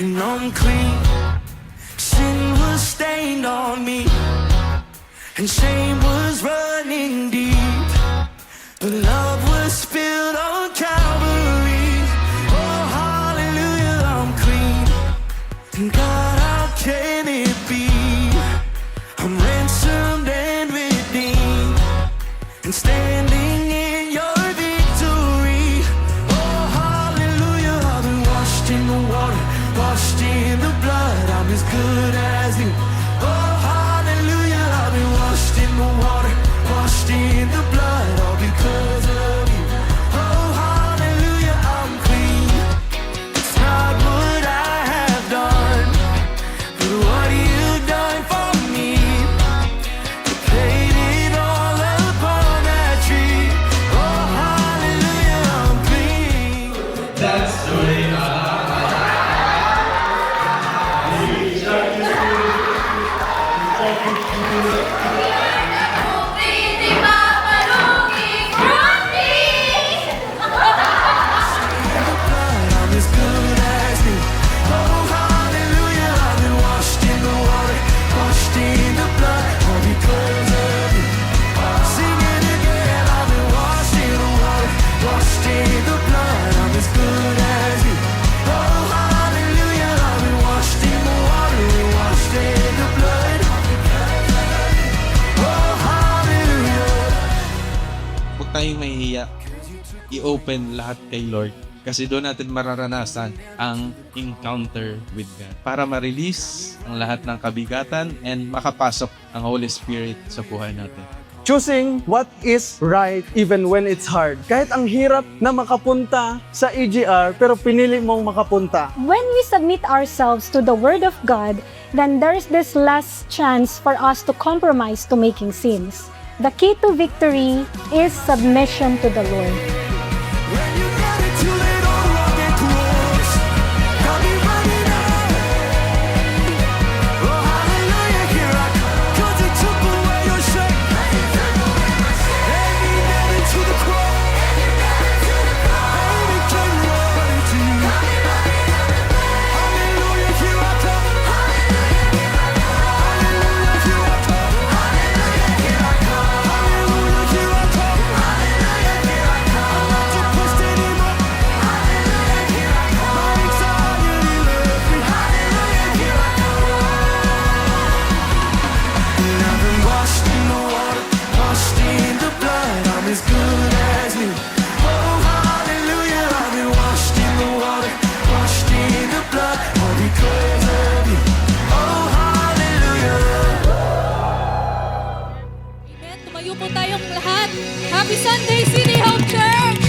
and I'm clean. Sin was stained on me, and shame was running deep, but love was spilled on Calvary. Oh, hallelujah, I'm clean. And God, how can it be? I'm ransomed and redeemed, and standing in your victory. Oh, hallelujah, I've been washed in the water, washed in the blood. I'm as good as new. Oh, hallelujah, I've been washed in the water, washed in the blood, all because of you. Oh, hallelujah, I'm clean. It's not what I have done, but what you've done for me. You paid it all upon that tree. tayong mahihiya, i-open lahat kay Lord. Kasi doon natin mararanasan ang encounter with God. Para ma-release ang lahat ng kabigatan and makapasok ang Holy Spirit sa buhay natin. Choosing what is right even when it's hard. Kahit ang hirap na makapunta sa EGR, pero pinili mong makapunta. When we submit ourselves to the Word of God, then there's this less chance for us to compromise to making sins. The key to victory is submission to the Lord. When you got it too late on rugged cross, got me running out. Oh, hallelujah, here I come. 'Cause it took away your shame. And he nailed it to the cross. And it came right to you. Hallelujah, here I come. Hallelujah, here I come. Hallelujah, here I come. Hallelujah, here I come. Hallelujah, here I come. I'm not depressed anymore. Hallelujah, here I come. My anxiety left me. Hallelujah, here I come. And I've been washed in the water, washed in the blood. I'm as good as new. Oh, hallelujah, I've been washed in the water, washed in the blood. All because of you. Oh, hallelujah. Amen. Tumayo po tayong lahat. Happy Sunday, City Hope Church!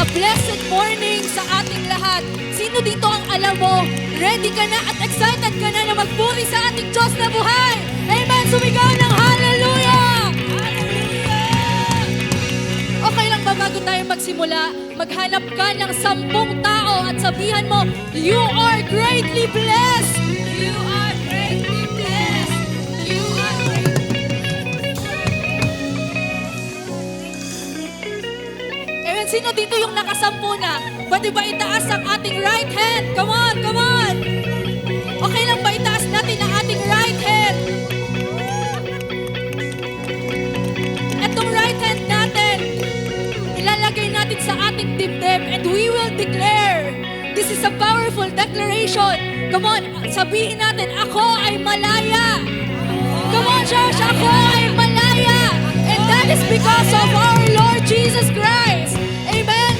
A blessed morning sa ating lahat. Sino dito ang alam mo, ready ka na at excited ka na na magpuri sa ating Diyos na buhay? Amen! Sumigaw ng hallelujah! Hallelujah! Okay lang ba bago tayo magsimula, maghanap ka ng 10 tao at sabihan mo, you are greatly blessed! You are greatly blessed! You are Amen. Sino dito yung nakasampu na? Pwede ba itaas ang ating right hand? Come on, come on! Okay lang ba itaas natin ang ating right hand? Etong right hand natin, ilalagay natin sa ating dibdib and we will declare. This is a powerful declaration. Come on, sabihin natin, ako ay malaya. Come on, church, ako ay malaya. And that is because of our Lord Jesus Christ. Amen?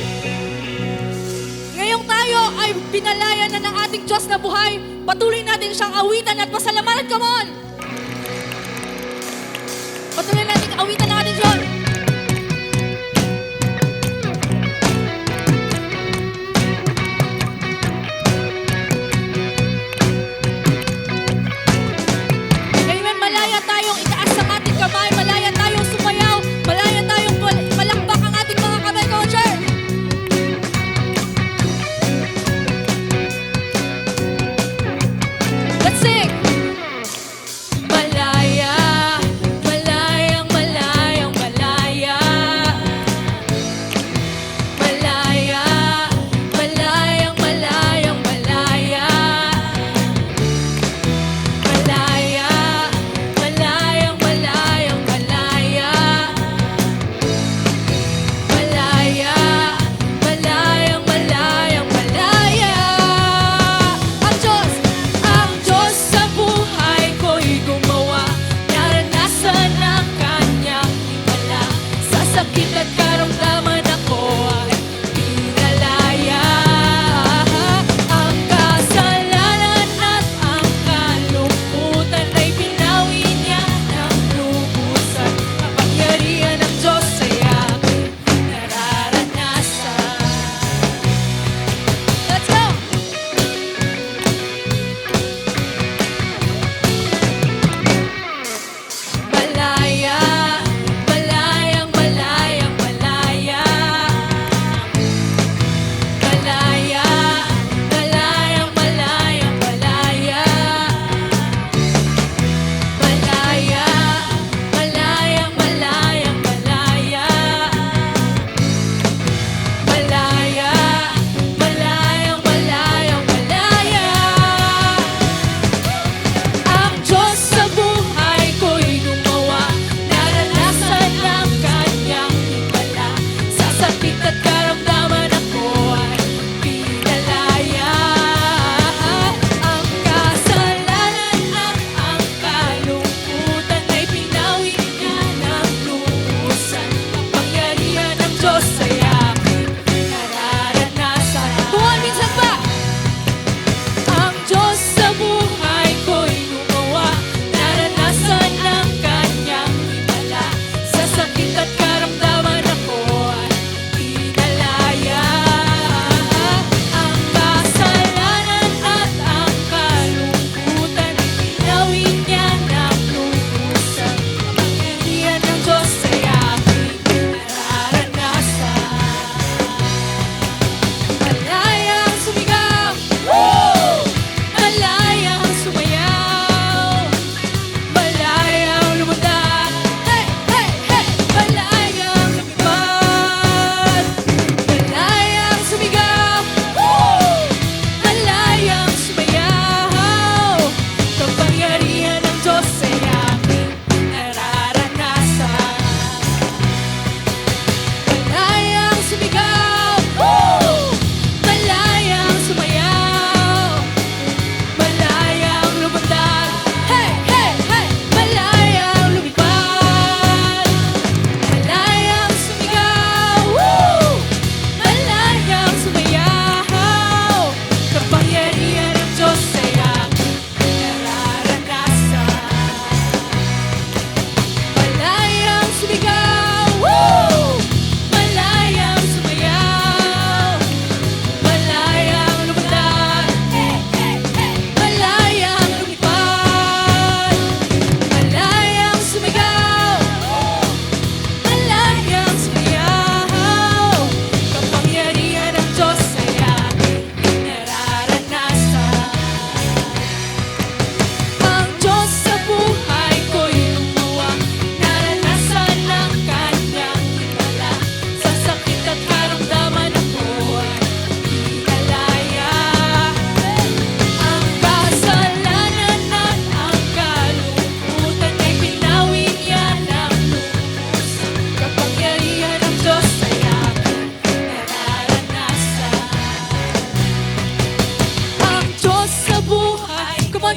Ngayong tayo ay pinalaya na ng ating Diyos na buhay, patuloy natin siyang awitan at pasalamatan. Come on! Patuloy natin awitan ng ating Diyos. Amen. Malaya tayong itaas ang ating kamay. Malaya tayong sumayaw. Malaya tayong palakpak ang ating mga kamay. Come on, church! Let's sing! Malaya, malayang, malayang, malaya. Malaya, malayang, malayang, malaya. Malaya, malayang, malayang, malaya. Malaya, malayang, malayang, malaya. Ang Diyos sa buhay ko'y gumawa. Naranasan ang kanyang himala. Sa sakit at karamdaman ako ay pinalaya. Ang kasalanan at ang kalungkutan ay pinawi niya ng lubusan. Kapangyarihan ng Diyos ay aking nararanasan. Let's go! Malaya, malayang, malayang, malaya.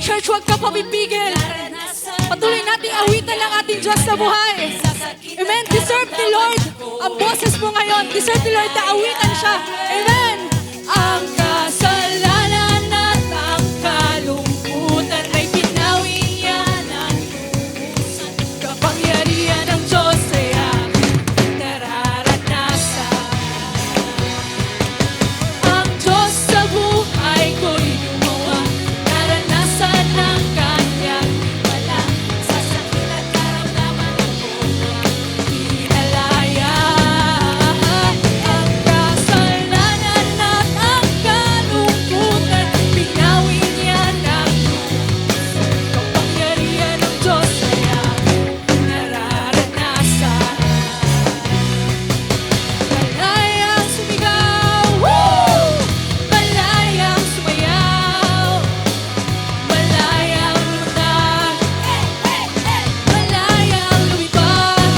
Church, huwag ka papipigil. Patuloy nating awitan ng ating Diyos sa buhay. Amen. Deserve ni Lord ang boses mo ngayon. Deserve ni Lord na awitan siya. Amen. Ang kasalanan at ang kalungkutan ay pinawi niya ng lubusan. Kapangyarihan ng Diyos ay aking nararanasan. Ang Diyos sa buhay ko'y gumawa, naranasan ng kanyang himala. Sa sakit at karamdaman ako inalaya. Ang kasalanan at ang kalungkutan, pinawi niya ng lubusan. Kapangyarihan ng Diyos ay aking nararanasan. Malayang sumigaw, woo! Malayang sumayaw, malayang lumundag, malayang lumipad.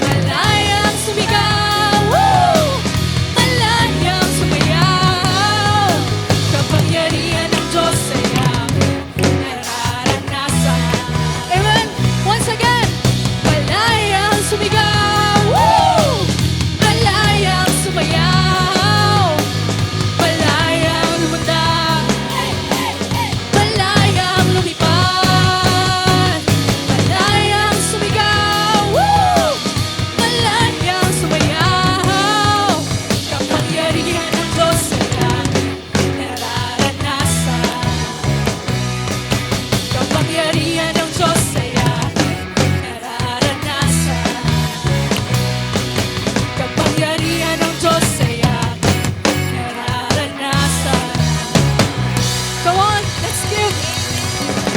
Malayang sumigaw, woo! Malayang sumayaw, kapangyarihan ng Diyos ay aking nararanasan. Amen. Once again, malayang sumigaw, woo! Malayang sumayaw, malayang lumundag, malayang lumipad. Malayang sumigaw, woo! Malayang sumayaw, kapangyarihan ng Diyos ay aking nararanasan. Kapangyarihan ng Diyos ay aking nararanasan. Kapangyarihan ng Diyos ay aking nararanasan. Come on, let's give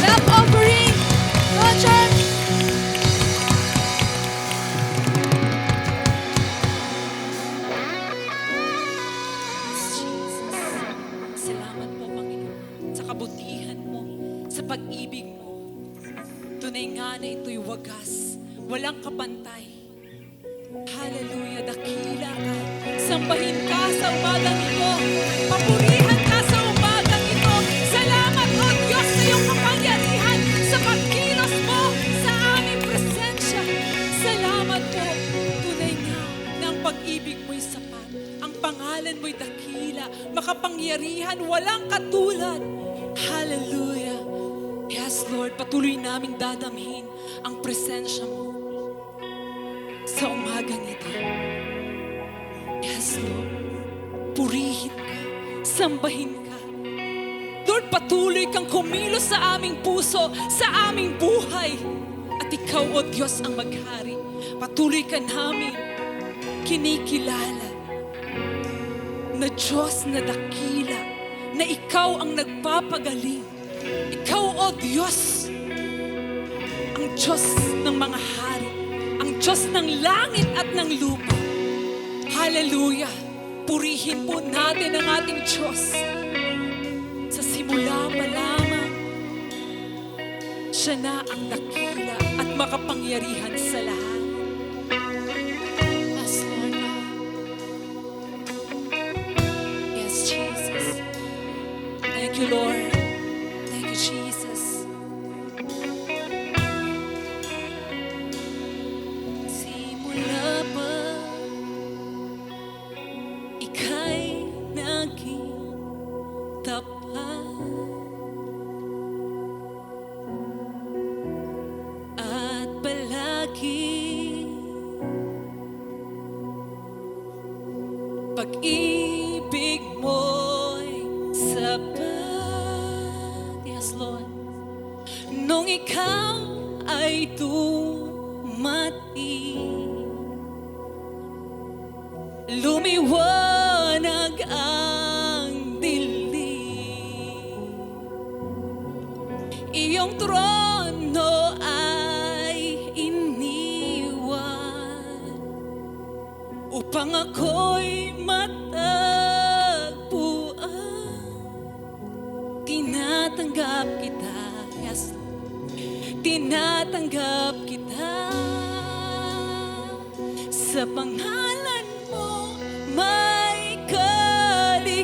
love offering. Come on, church. Jesus, salamat po, Panginoon, sa kabutihan mo, sa pag-ibig mo. Tunay nga na ito'y wagas, walang kapantay. Hallelujah, dakila ka. Sambahin ka sa umagang ito. Papurihan ka sa umagang ito. Salamat, O Diyos, sa iyong kapangyarihan, sa pagkilos mo sa aming presensya. Salamat po. Tunay nga na ang pag-ibig mo'y sapat. Ang pangalan mo'y dakila, makapangyarihan, walang katulad. Hallelujah. Yes, Lord, patuloy naming dadamhin ang presensya mo sa umagang ito. Yes, Lord. Purihin ka, sambahin ka. Lord, patuloy kang kumilos sa aming puso, sa aming buhay. At ikaw, O Diyos, ang maghari. Patuloy ka namin kinikilala na Diyos na dakila, na ikaw ang nagpapagaling. Ikaw, O Diyos, ang Diyos ng mga hari, ang Diyos ng langit at ng lupa. Hallelujah! Purihin po natin ang ating Diyos. Sa simula pa lamang, siya na ang dakila at makapangyarihan sa lahat. Yes, Lord God. Yes, Jesus. Thank you, Lord. Thank you, Jesus. Simula pa, ika'y naging tapat. At palagi pag-ibig mo'y sapat. Yes, Lord. Nung ikaw ay dumating, lumiwanag ang dilim. Iyong trono ay iniwan upang ako'y matagpuan. Tinatanggap kita, yes. Tinatanggap kita. Sa pangalan mo may kaligtasan.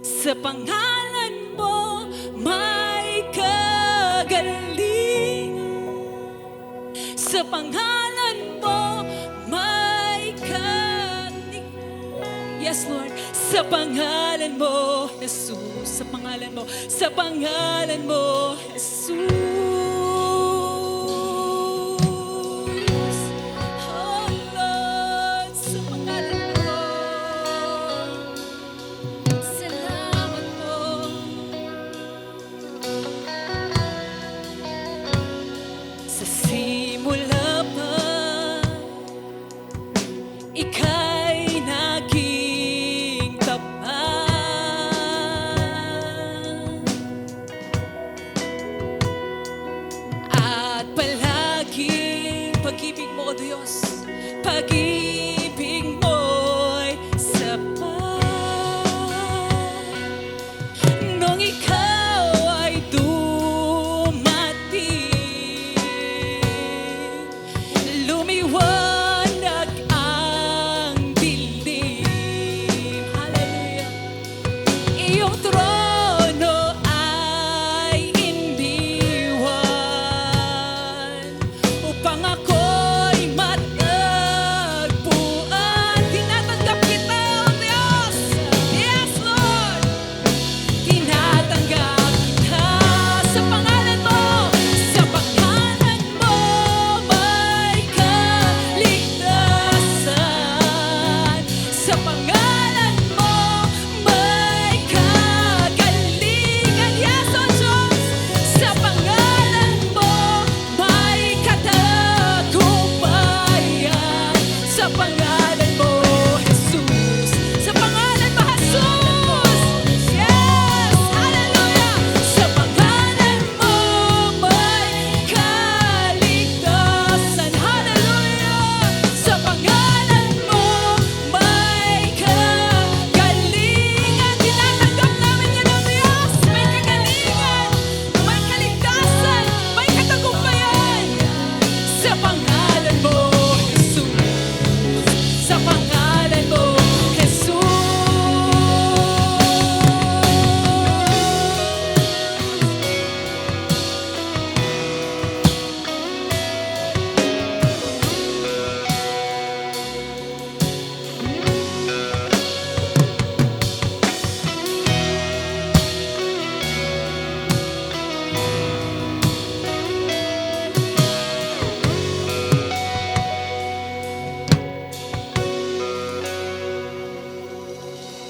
Sa pangalan Sa pangalan mo, may kalig. Yes, Lord. Sa pangalan mo, Jesus. Sa pangalan mo. Sa pangalan mo, Jesus. Oh, Lord. Sa pangalan mo. Salamat po. Sa simula pa, ika'y naging tapat. At palaging pag-ibig mo, O Diyos, pag-ibig mo'y sapat. Nung ikaw ay dumating, lumiwanag ang dilim. Hallelujah. Iyong trono ay iniwan upang ako'y matagpuan. Tinatanggap kita, O Diyos. Yes, Lord. Tinatanggap kita sa pangalan mo. Sa pangalan mo may kaligtasan. Sa pangalan mo may kagalingan. Yes, O Diyos. Sa pangalan mo may katagumpayan. Sa pangalan mo, Jesus. Sa pangalan mo, Jesus. Yes, hallelujah. Sa pangalan mo may kaligtasan. Hallelujah. Sa pangalan mo may kagalingan. Tinatanggap namin yan, O Diyos. May kagalingan, may kaligtasan, may katagumpayan. Sa pangalan mo, Jesus. Sa pangalan mo, Jesus.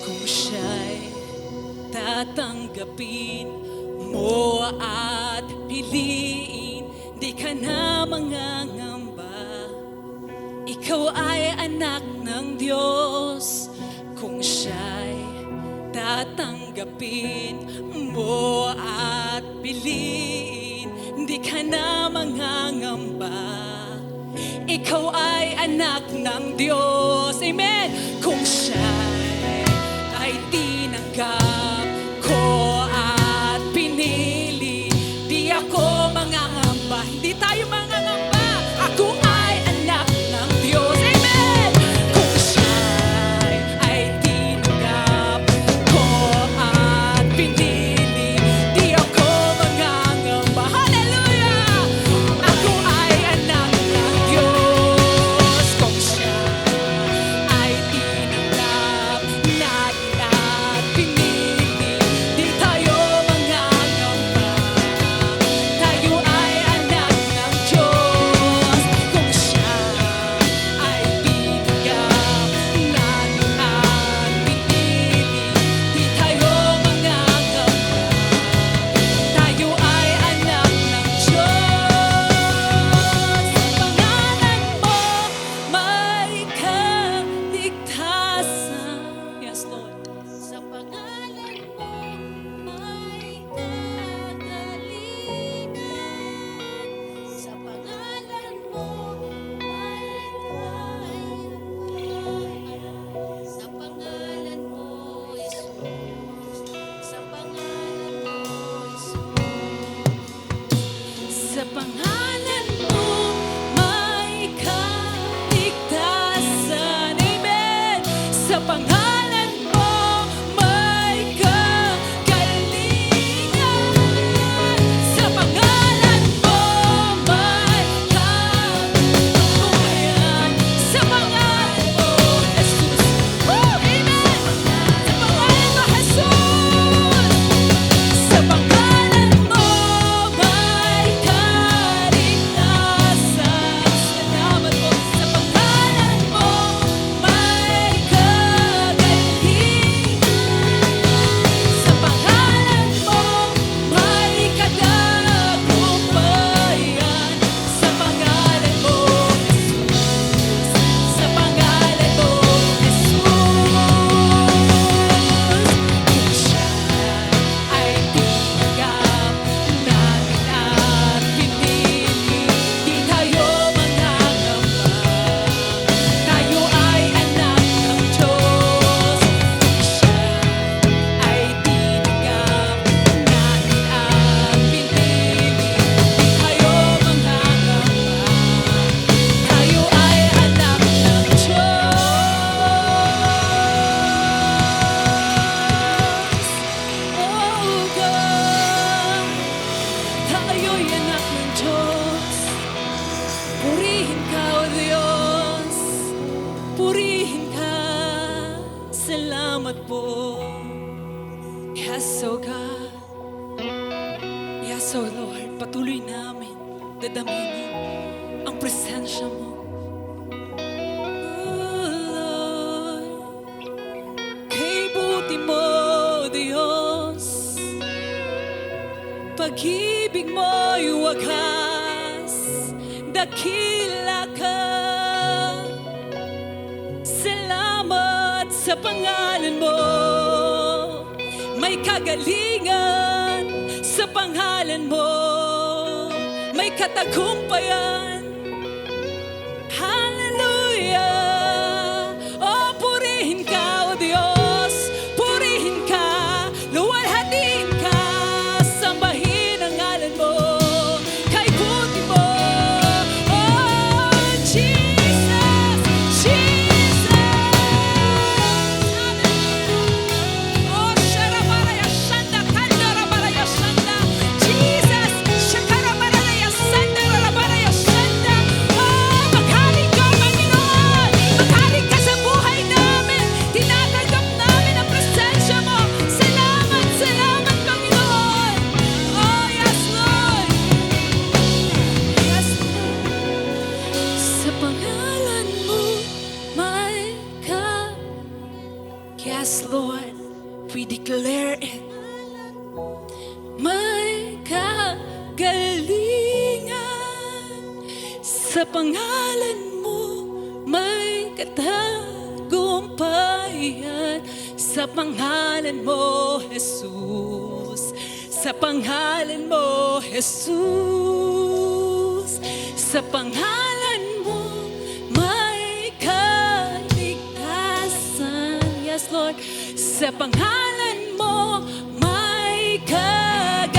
Kung siya'y tatanggapin mo at piliin, di ka na mangangamba. Ikaw ay anak ng Diyos. Kung siya'y tatanggapin mo at piliin, di ka na mangangamba. Ikaw ay anak ng Diyos. Amen. Kung siya'y ay tinanggap ko at pinili, di ako mangangamba. Hindi tayo mangangamba. Ako ay anak ng Diyos. Amen. Kung siya'y ay tinanggap ko at pinili, di ako mangangamba. Hallelujah. Ako ay anak ng Diyos. Kung siya ay tinanggap natin at pinili, salamat po. Yes, oh God. Yes, oh Lord. Patuloy namin dadaminin ang presensya mo. Oh Lord, kay buti mo, Diyos. Pag-ibig mo'y wagas, dakila ka. Salamat sa pangalan mo, may kagalingan sa pangalan mo, may katagumpayan. Hallelujah! Oh, purihin ka, O Diyos, purihin ka, luwalhatiin ka, sambahin ang ngalan mo, kay buti mo. Oh, Jesus! Jesus! Oh, Sharabaraya Shanda, Kandarabaraya Shanda. Jesus! Shakarabaraya Shanda, Rarabaraya Shanda. Oh, maghaling ka, Panginoon! Maghaling ka sa buhay namin! Tinatanggap namin ang presensya mo! Salamat, salamat, Panginoon! Oh, yes, Lord! Yes, Lord! Sa pangalan mo, may ka. Yes, Lord, we declare it. May kagalingan sa pangalan mo, may katagumpayan sa pangalan mo, Jesus. Sa pangalan mo, Jesus. Sa pangalan mo, may kaligtasan. Yes, Lord. Sa pangalan mo, may kagalingan.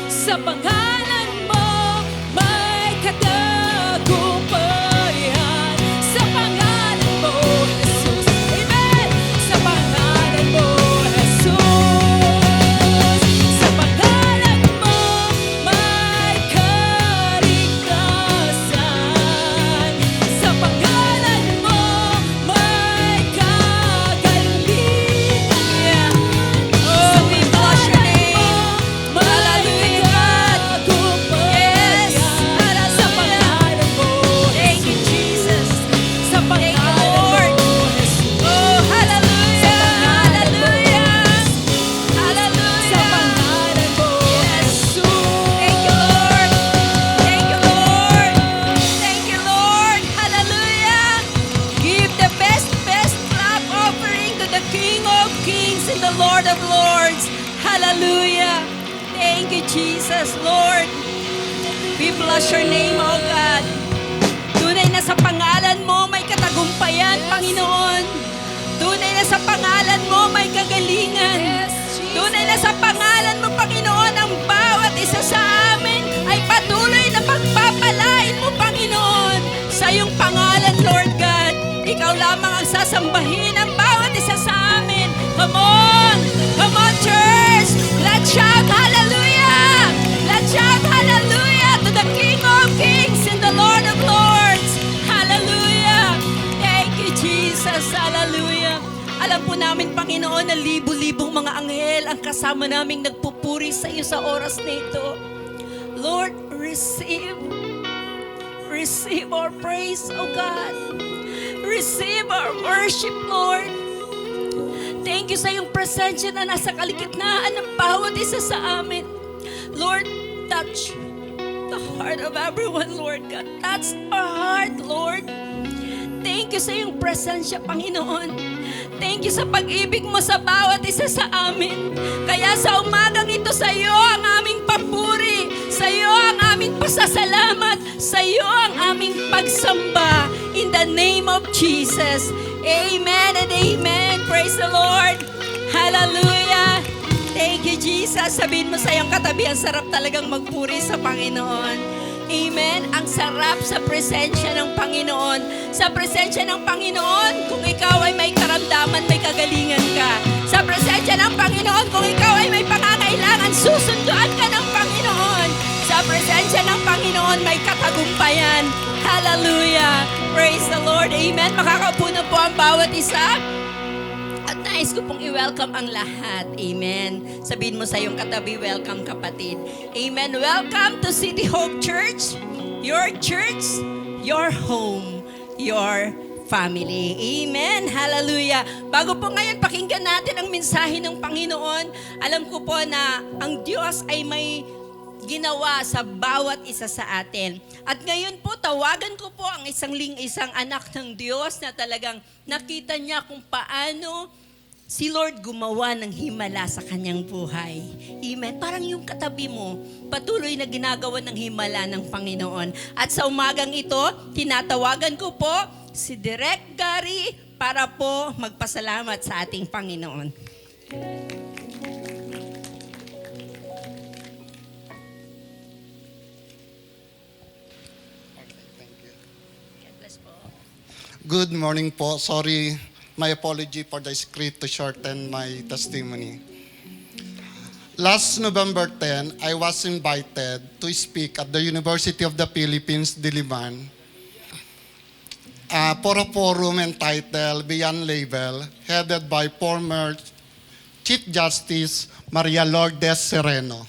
Sa pangalan mo, may katagumpayan. Sa pangalan mo, Jesus. Amen. Sa pangalan mo, Jesus. Sa pangalan mo, may kaligtasan. Sa pangalan mo, may kagalingan. Oh, we bless your name. Hallelujah, God. Yes. Sa pangalan mo, thank you, Jesus. Sa pangalan mo, Jesus. Oh, hallelujah. Hallelujah. Hallelujah. Sa pangalan mo, Jesus. Thank you, Lord. Thank you, Lord. Thank you, Lord. Hallelujah. Give the best clap offering to the King of Kings and the Lord of Lords. Hallelujah. Thank you, Jesus, Lord. We bless your name, O God. Tunay na sa pangalan mo may katagumpayan, Panginoon. Tunay na sa pangalan mo may kagalingan. Tunay na sa pangalan mo, Panginoon, ang bawat isa sa amin ay patuloy na pagpapalain mo, Panginoon. Sa iyong pangalan, Lord God, ikaw lamang ang sasambahin ang bawat isa sa amin. Come on! Come on, church! Let's shout hallelujah! Let's shout hallelujah to the King of Kings and the Lord of Lords! Hallelujah! Thank you, Jesus! Hallelujah! Alam po namin, Panginoon, na libu-libong mga anghel ang kasama naming nagpupuri sa iyo sa oras na ito. Lord, receive our praise, O God. Receive our worship, Lord. Thank you sa iyong presensya na nasa kaligitnaan ng bawat isa sa amin. Lord, touch the heart of everyone, Lord God. Touch our heart, Lord. Thank you sa iyong presensya, Panginoon. Thank you sa pag-ibig mo sa bawat isa sa amin. Kaya sa umagang ito, sa iyo ang aming papuri. Sa iyo ang aming pasasalamat. Sa iyo ang aming pagsamba. In the name of Jesus. Amen and amen. Praise the Lord. Hallelujah. Thank you, Jesus. Sabihin mo sa iyong katabi, ang sarap talagang magpuri sa Panginoon. Amen. Ang sarap sa presensya ng Panginoon. Sa presensya ng Panginoon, kung ikaw ay may karamdaman, may kagalingan ka. Sa presensya ng Panginoon, kung ikaw ay may pangangailangan, susunduan ka ng Panginoon. Sa presensya ng Panginoon, may katagumpayan. Hallelujah. Praise the Lord. Amen. Makakaupo na po ang bawat isa. At nais ko pong i-welcome ang lahat. Amen. Sabihin mo sa iyong katabi, welcome kapatid. Amen. Welcome to City Hope Church. Your church, your home, your family. Amen. Hallelujah. Bago po ngayon pakinggan natin ang mensahe ng Panginoon, alam ko po na ang Diyos ay may ginawa sa bawat isa sa atin. At ngayon po, tawagan ko po ang isang anak ng Diyos na talagang nakita niya kung paano si Lord gumawa ng himala sa kanyang buhay. Amen. Parang yung katabi mo, patuloy na ginagawa ng himala ng Panginoon. At sa umagang ito, tinatawagan ko po si Direk Gary para po magpasalamat sa ating Panginoon. Good morning po. Sorry, my apology for the script to shorten my testimony. Last November 10, I was invited to speak at the University of the Philippines, Diliman, for a forum entitled Beyond Label, headed by former Chief Justice Maria Lourdes Sereno.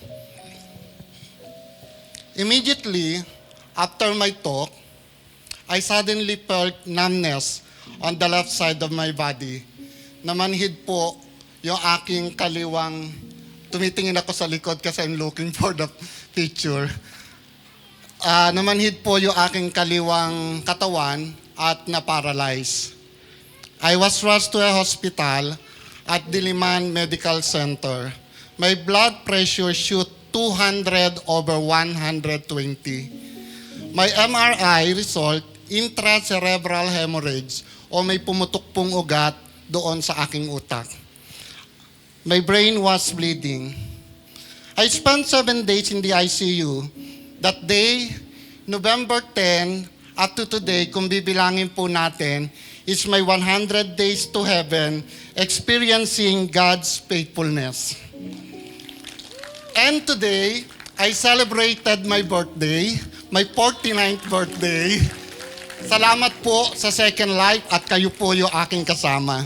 Immediately after my talk, I suddenly felt numbness on the left side of my body. Namanhid po yung aking kaliwang, tumitingin ako sa likod kasi I'm looking for the picture. Namanhid po yung aking kaliwang katawan at na-paralyze. I was rushed to a hospital at Diliman Medical Center. My blood pressure shoot 200/120. My MRI result, intracerebral hemorrhage o may pumutok pong ugat doon sa aking utak. My brain was bleeding. I spent 7 days in the ICU. That day, November 10, up to today, kung bibilangin po natin, is my 100 days to heaven experiencing God's faithfulness. And today, I celebrated my birthday, my 49th birthday. Salamat po sa Second Life at kayo po yung aking kasama.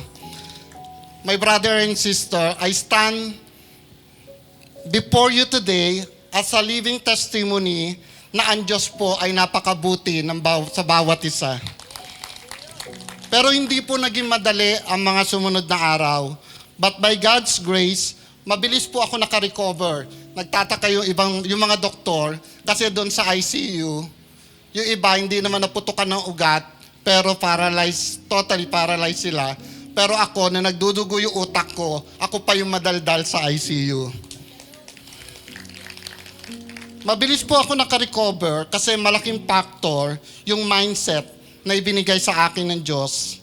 My brother and sister, I stand before you today as a living testimony na ang Diyos po ay napakabuti sa bawat isa. Pero hindi po naging madali ang mga sumunod na araw. But by God's grace, mabilis po ako nakarecover. Nagtataka yung mga doktor kasi doon sa ICU, yung iba hindi naman naputukan ng ugat, pero paralyzed, totally paralyzed sila. Pero ako, na nagdudugo yung utak ko, ako pa yung madaldal sa ICU. Mabilis po ako nakarecover kasi malaking factor yung mindset na ibinigay sa akin ng Diyos.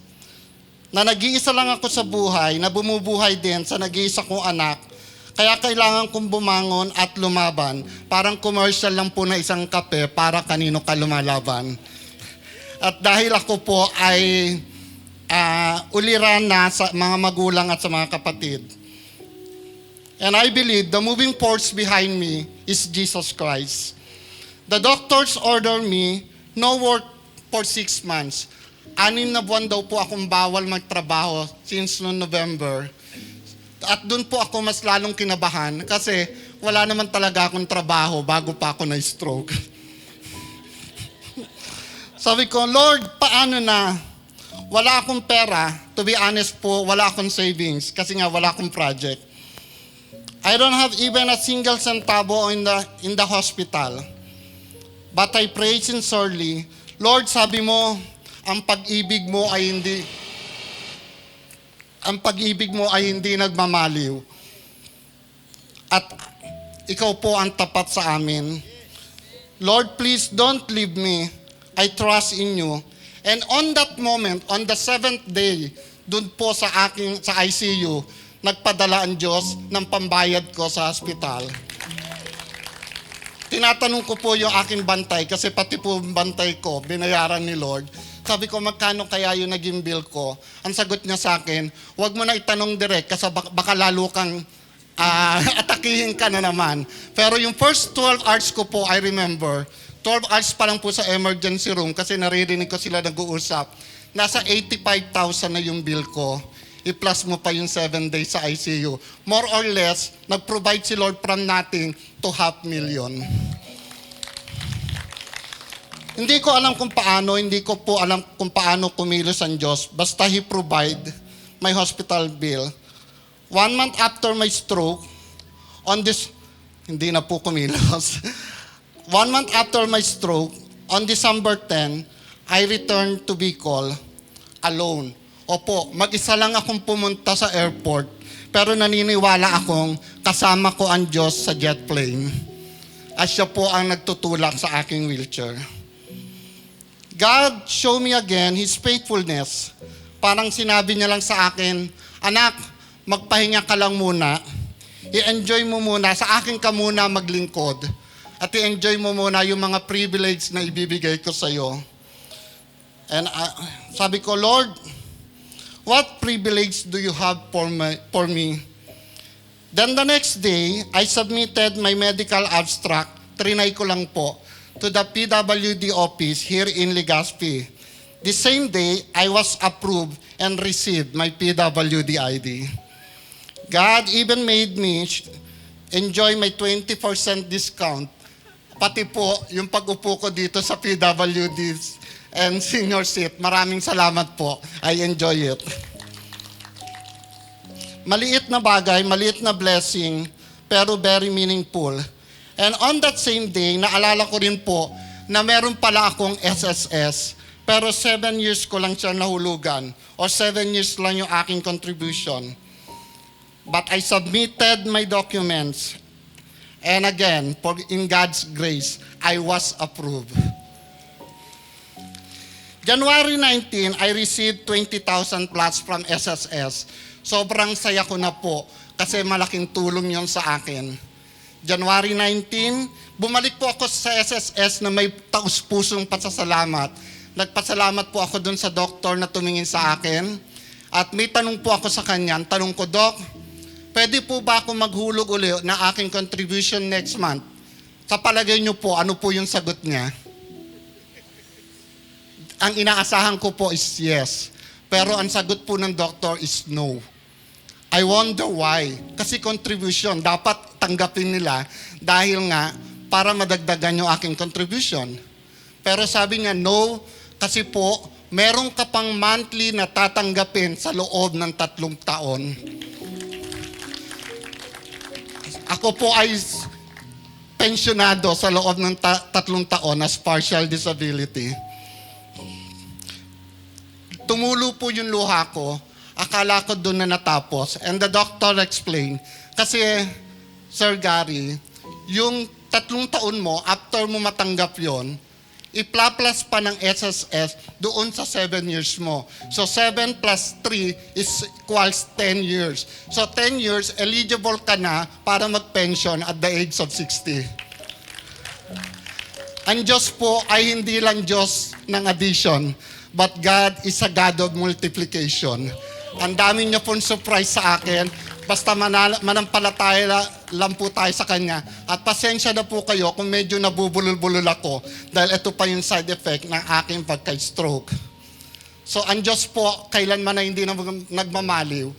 Na nag-iisa lang ako sa buhay, na bumubuhay din sa nag-iisa kong anak, kaya kailangan kong bumangon at lumaban. Parang commercial lang po na isang kape para kanino ka lumalaban. At dahil ako po ay uliran na sa mga magulang at sa mga kapatid. And I believe the moving force behind me is Jesus Christ. The doctors ordered me no work for 6 months. 6 na buwan daw po akong bawal magtrabaho since noong November. At doon po ako mas lalong kinabahan kasi wala naman talaga akong trabaho bago pa ako na-stroke. Sabi ko, Lord, paano na? Wala akong pera. To be honest po, wala akong savings kasi nga wala akong project. I don't have even a single centavo in the hospital. But I pray sincerely, Lord, sabi mo, ang pag-ibig mo ay hindi nagmamaliw. At ikaw po ang tapat sa amin. Lord, please don't leave me. I trust in you. And on that moment, on the 7th day, dun po sa ICU, nagpadala ang Diyos ng pambayad ko sa hospital. Tinatanong ko po yung aking bantay kasi pati po bantay ko, binayaran ni Lord. Sabi ko, magkano kaya yung naging bill ko? Ang sagot niya sa akin, huwag mo na itanong direct kasi baka lalo kang atakihin ka na naman. Pero yung first 12 hours ko po, I remember, 12 hours pa lang po sa emergency room kasi naririnig ko sila nag-uusap. Nasa 85,000 na yung bill ko. I-plus mo pa yung 7 days sa ICU. More or less, nag-provide si Lord from nothing to $500,000. Hindi ko alam kung paano, hindi ko po alam kung paano kumilos ang Diyos. Basta He provide my hospital bill. 1 month after my stroke, hindi na po kumilos. 1 month after my stroke, on December 10, I returned to Bicol alone. Opo, mag-isa lang akong pumunta sa airport, pero naniniwala akong kasama ko ang Diyos sa jet plane. At siya po ang nagtutulak sa aking wheelchair. God show me again His faithfulness. Parang sinabi niya lang sa akin, anak, magpahinga ka lang muna. I-enjoy mo muna, sa akin ka muna maglingkod. At i-enjoy mo muna yung mga privilege na ibibigay ko sa iyo. And sabi ko, Lord, what privilege do you have for me? Then the next day, I submitted my medical abstract, trinay ko lang po, to the PWD office here in Legazpi. The same day, I was approved and received my PWD ID. God even made me enjoy my 20% discount. Pati po, yung pag-upo ko dito sa PWD and senior seat, maraming salamat po. I enjoy it. Maliit na bagay, maliit na blessing, pero very meaningful. And on that same day, naalala ko rin po na meron pala akong SSS, pero 7 years ko lang siya nahulugan, or 7 years lang yung aking contribution. But I submitted my documents, and again, in God's grace, I was approved. January 19, I received 20,000 plus from SSS. Sobrang saya ko na po kasi malaking tulong yon sa akin. January 19, bumalik po ako sa SSS na may taus-pusong pasasalamat. Nagpasalamat po ako dun sa doktor na tumingin sa akin. At may tanong po ako sa kanya. Tanong ko, Doc, pwede po ba ako maghulog uli na aking contribution next month? Sa palagay niyo po, ano po yung sagot niya? Ang inaasahan ko po is yes. Pero ang sagot po ng doktor is no. I wonder why. Kasi contribution, dapat tanggapin nila dahil nga para madagdagan yung aking contribution. Pero sabi niya, no, kasi po, meron ka pang monthly na tatanggapin sa loob ng 3 taon. Ako po ay pensionado sa loob ng 3 taon as partial disability. Tumulo po yung luha ko. Akala ko doon na natapos. And the doctor explained, kasi, Sir Gary, yung 3 taon mo, after mo matanggap yon, ipla-plus pa ng SSS doon sa 7 years mo. So 7 plus 3 is equals 10 years. So 10 years, eligible ka na para mag-pension at the age of 60. Ang Diyos po ay hindi lang Diyos ng addition, but God is a God of multiplication. Ang dami niya pong surprise sa akin. Basta manampalataya lang po tayo sa Kanya. At pasensya na po kayo kung medyo nabubulol-bulol ako dahil ito pa yung side effect ng aking pagka-stroke. So ang Diyos po, kailanman na hindi na nagmamaliw.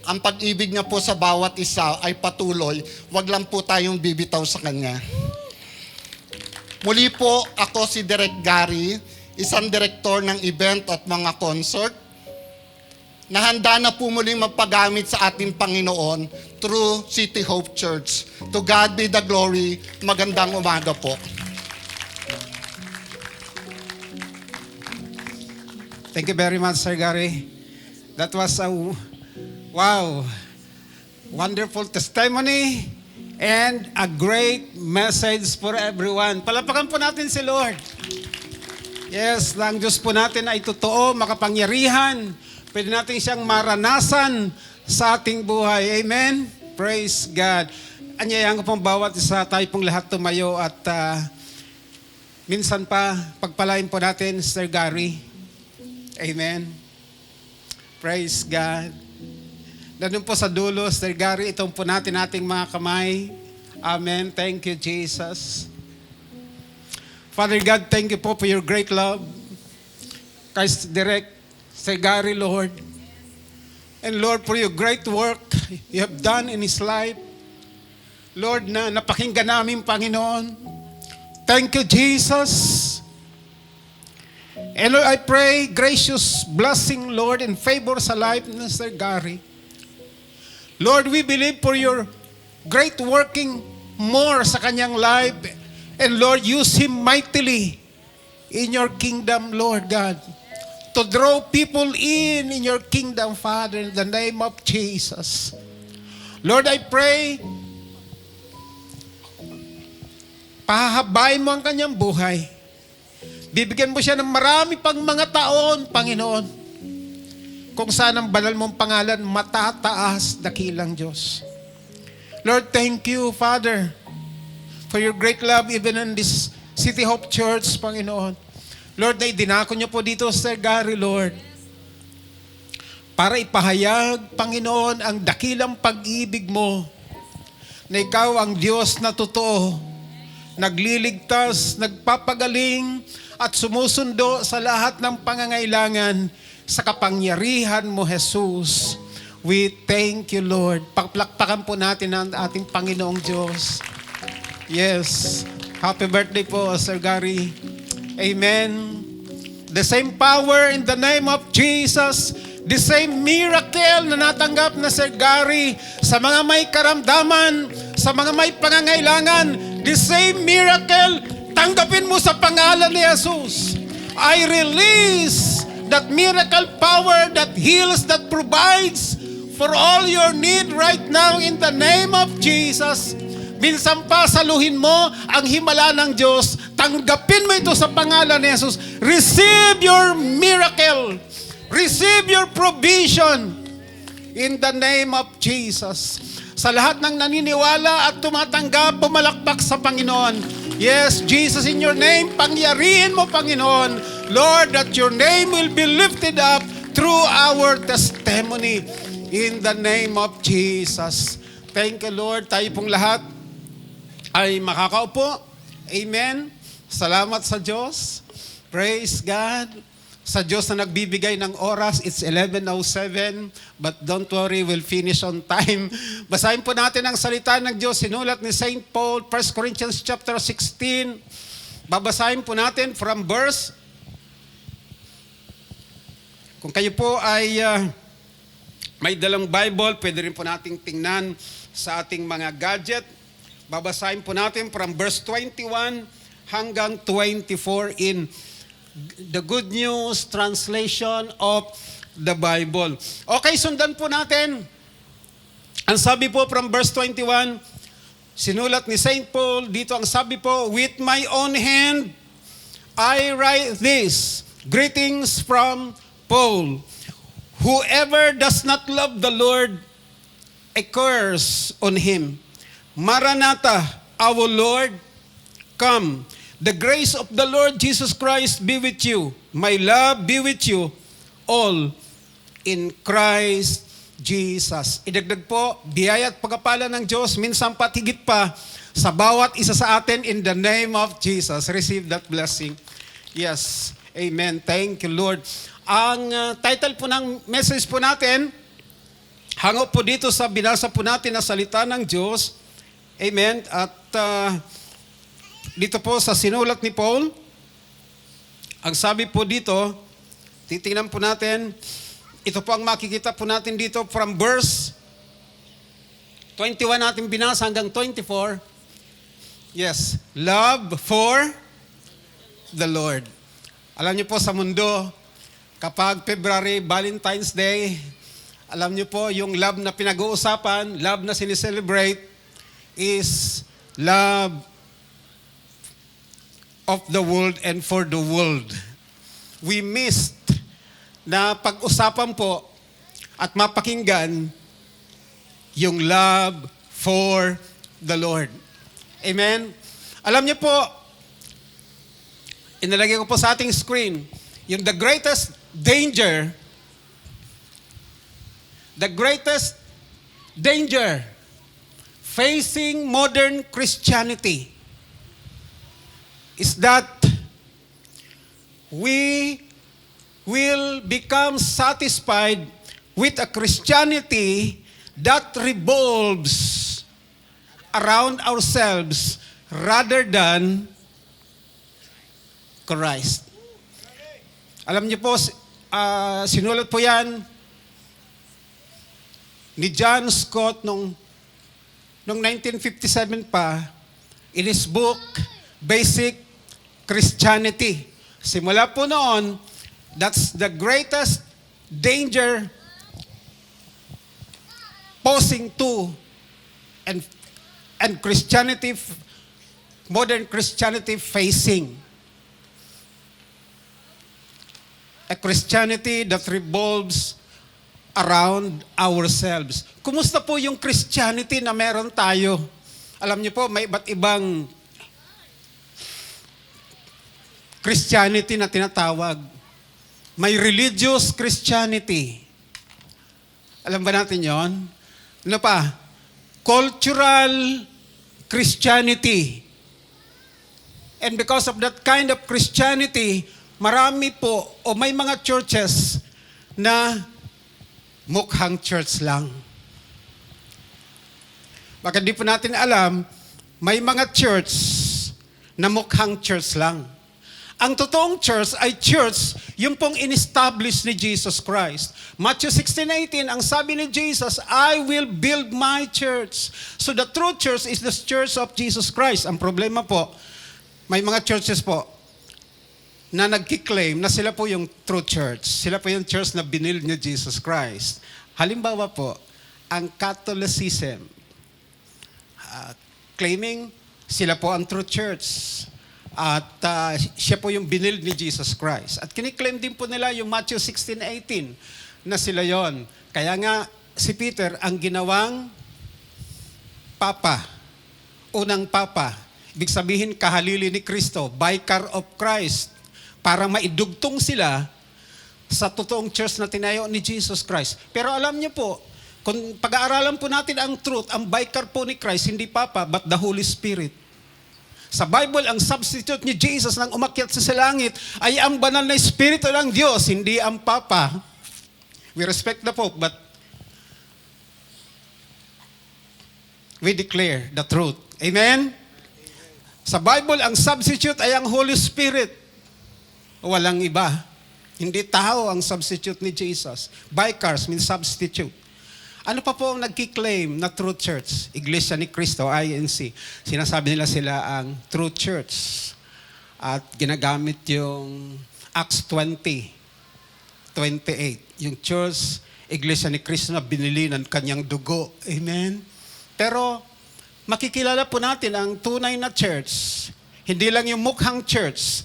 Ang pag-ibig niya po sa bawat isa ay patuloy. Huwag lang po tayong bibitaw sa Kanya. Muli po, ako si Direk Gary, isang direktor ng event at mga concert. Nahanda na po muling magpagamit sa ating Panginoon through City Hope Church. To God be the glory. Magandang umaga po. Thank you very much, Sir Gary. That was a wonderful testimony and a great message for everyone. Palapakan po natin si Lord. Yes, ang Diyos po natin ay totoo, makapangyarihan. Pwede natin siyang maranasan sa ating buhay. Amen? Praise God. Anyayahan ko pong bawat isa, tayo pong lahat tumayo at minsan pa, pagpalain po natin, Sir Gary. Amen? Praise God. Doon po sa dulo, Sir Gary, itong po natin ating mga kamay. Amen. Thank you, Jesus. Father God, thank you po for your great love. Kay Direk Segari, Lord. And Lord, for your great work you have done in his life. Lord, na napakinggan namin, Panginoon. Thank you, Jesus. And Lord, I pray gracious blessing, Lord, and favor sa life ni Sir Gary. Lord, we believe for your great working more sa kanyang life. And Lord, use him mightily in your kingdom, Lord God, to draw people in your kingdom, Father, in the name of Jesus. Lord, I pray, pahahabain mo ang kanyang buhay. Bibigyan mo siya ng marami pang mga taon, Panginoon, kung saan ang banal mong pangalan matataas, dakilang Diyos. Lord, thank you, Father, for your great love even in this City Hope Church, Panginoon. Lord, na idinako niyo po dito, Sir Gary, Lord, para ipahayag, Panginoon, ang dakilang pag-ibig mo na ikaw ang Diyos na totoo, nagliligtas, nagpapagaling, at sumusundo sa lahat ng pangangailangan sa kapangyarihan mo, Jesus. We thank you, Lord. Paklakpakan po natin ang ating Panginoong Diyos. Yes. Happy birthday po, Sir Gary. Amen. The same power in the name of Jesus, the same miracle na natanggap na Sir Gary sa mga may karamdaman, sa mga may pangangailangan, the same miracle, tanggapin mo sa pangalan ni Jesus. I release that miracle power that heals, that provides for all your need right now in the name of Jesus. Minsan pa saluhin mo ang himala ng Diyos. Tanggapin mo ito sa pangalan ni Jesus. Receive your miracle. Receive your provision in the name of Jesus. Sa lahat ng naniniwala at tumatanggap, pumalakpak sa Panginoon. Yes, Jesus, in your name, pangyarihin mo, Panginoon. Lord, that your name will be lifted up through our testimony in the name of Jesus. Thank you, Lord. Tayo pong lahat ay makakaupo. Amen. Salamat sa Diyos. Praise God. Sa Diyos na nagbibigay ng oras, it's 11:07, but don't worry, we'll finish on time. Basahin po natin ang salita ng Diyos, sinulat ni St. Paul, 1 Corinthians chapter 16. Babasahin po natin from verse. Kung kayo po ay may dalang Bible, pwede rin po nating tingnan sa ating mga gadget. Babasahin po natin from verse 21 hanggang 24 in the Good News translation of the Bible. Okay, sundan po natin. Ang sabi po from verse 21, sinulat ni St. Paul, dito ang sabi po, with my own hand, I write this, greetings from Paul. Whoever does not love the Lord, a curse on him. Maranatha, our Lord, come. The grace of the Lord Jesus Christ be with you. My love be with you all in Christ Jesus. Idagdag po, biyaya at pagpapala ng Diyos, minsan pa higit pa sa bawat isa sa atin in the name of Jesus. Receive that blessing. Yes. Amen. Thank you, Lord. Ang title po ng message po natin, hango po dito sa binasa po natin na salita ng Diyos. Amen. At dito po sa sinulat ni Paul, ang sabi po dito, titingnan po natin, ito po ang makikita po natin dito from verse 21 natin binasa hanggang 24. Yes, love for the Lord. Alam niyo po sa mundo, kapag February, Valentine's Day, alam niyo po yung love na pinag-uusapan, love na sineselebrate, is love of the world and for the world. We missed na pag-usapan po at mapakinggan yung love for the Lord. Amen? Alam niyo po, inalagay ko po sa ating screen, yung the greatest danger facing modern Christianity is that we will become satisfied with a Christianity that revolves around ourselves rather than Christ. Alam niyo po, sinulat po yan ni John Scott nung 1957 pa, in his book, Basic Christianity. Simula po noon, that's the greatest danger posing to and Christianity, modern Christianity facing. A Christianity that revolves around ourselves. Kumusta po yung Christianity na meron tayo? Alam niyo po, may iba't ibang Christianity na tinatawag. May religious Christianity. Alam ba natin yon? Ano pa? Cultural Christianity. And because of that kind of Christianity, marami po, o may mga churches na mukhang church lang. Baka di po natin alam, may mga church na mukhang church lang. Ang totoong church ay church, yung pong in-establish ni Jesus Christ. Matthew 16:18, ang sabi ni Jesus, I will build my church. So the true church is the church of Jesus Christ. Ang problema po, may mga churches po na nagkiklaim na sila po yung true church. Sila po yung church na binild ni Jesus Christ. Halimbawa po, ang Catholicism, claiming sila po ang true church. At siya po yung binild ni Jesus Christ. At kiniklaim din po nila yung Matthew 16:18 na sila yon. Kaya nga si Peter ang ginawang papa, unang papa. Ibig sabihin kahalili ni Kristo, vicar of Christ, para maidugtong sila sa totoong church na tinayo ni Jesus Christ. Pero alam niyo po, kung pag-aaralan po natin ang truth, ang vicar po ni Christ, hindi papa, but the Holy Spirit. Sa Bible, ang substitute ni Jesus nang umakyat sa langit ay ang banal na Espiritu ng Diyos, hindi ang Papa. We respect the Pope, but we declare the truth. Amen? Sa Bible, ang substitute ay ang Holy Spirit. Walang iba. Hindi tao ang substitute ni Jesus. Vicars means substitute. Ano pa po ang nagkiklaim na true church? Iglesia ni Cristo, INC. Sinasabi nila sila ang true church. At ginagamit yung Acts 20:28. Yung church, Iglesia ni Cristo na binili ng kanyang dugo. Amen? Pero makikilala po natin ang tunay na church. Hindi lang yung mukhang church.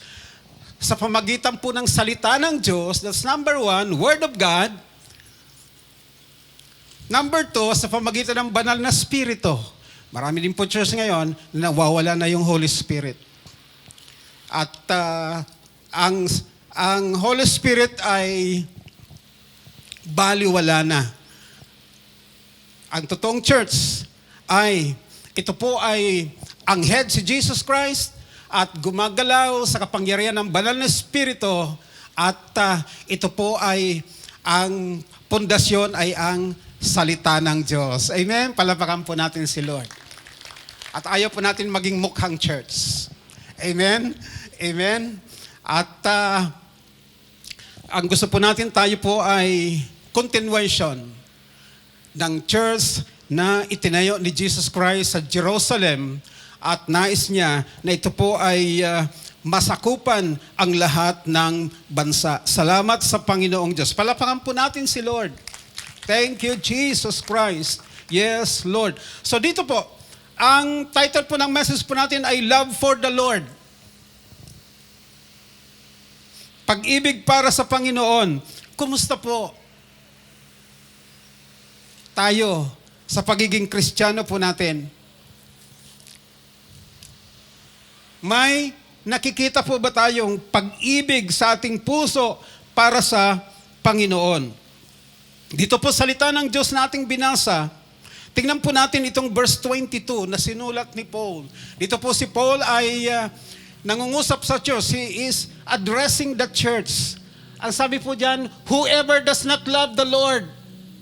Sa pamagitan po ng salita ng Diyos, that's number 1, Word of God. Number 2, sa pamagitan ng banal na Espiritu. Marami din po church ngayon na nawawala na yung Holy Spirit. At ang Holy Spirit ay baliwala na. Ang totoong church ay, ito po ay ang head si Jesus Christ at gumagalaw sa kapangyarihan ng banal na Espiritu at ito po ay, ang pundasyon ay ang salita ng Diyos. Amen? Palapakan po natin si Lord. At ayaw po natin maging mukhang church. Amen? Amen? At ang gusto po natin, tayo po ay continuation ng church na itinayo ni Jesus Christ sa Jerusalem at nais niya na ito po ay masakupan ang lahat ng bansa. Salamat sa Panginoong Diyos. Palapakan po natin si Lord. Thank you, Jesus Christ. Yes, Lord. So dito po, ang title po ng message po natin ay Love for the Lord. Pag-ibig para sa Panginoon. Kumusta po tayo sa pagiging Kristiyano po natin? May nakikita po ba tayong pag-ibig sa ating puso para sa Panginoon? Dito po salita ng Diyos na ating binasa. Tingnan po natin itong verse 22 na sinulat ni Paul. Dito po si Paul ay nangungusap sa church. He is addressing the church. Ang sabi po diyan, whoever does not love the Lord,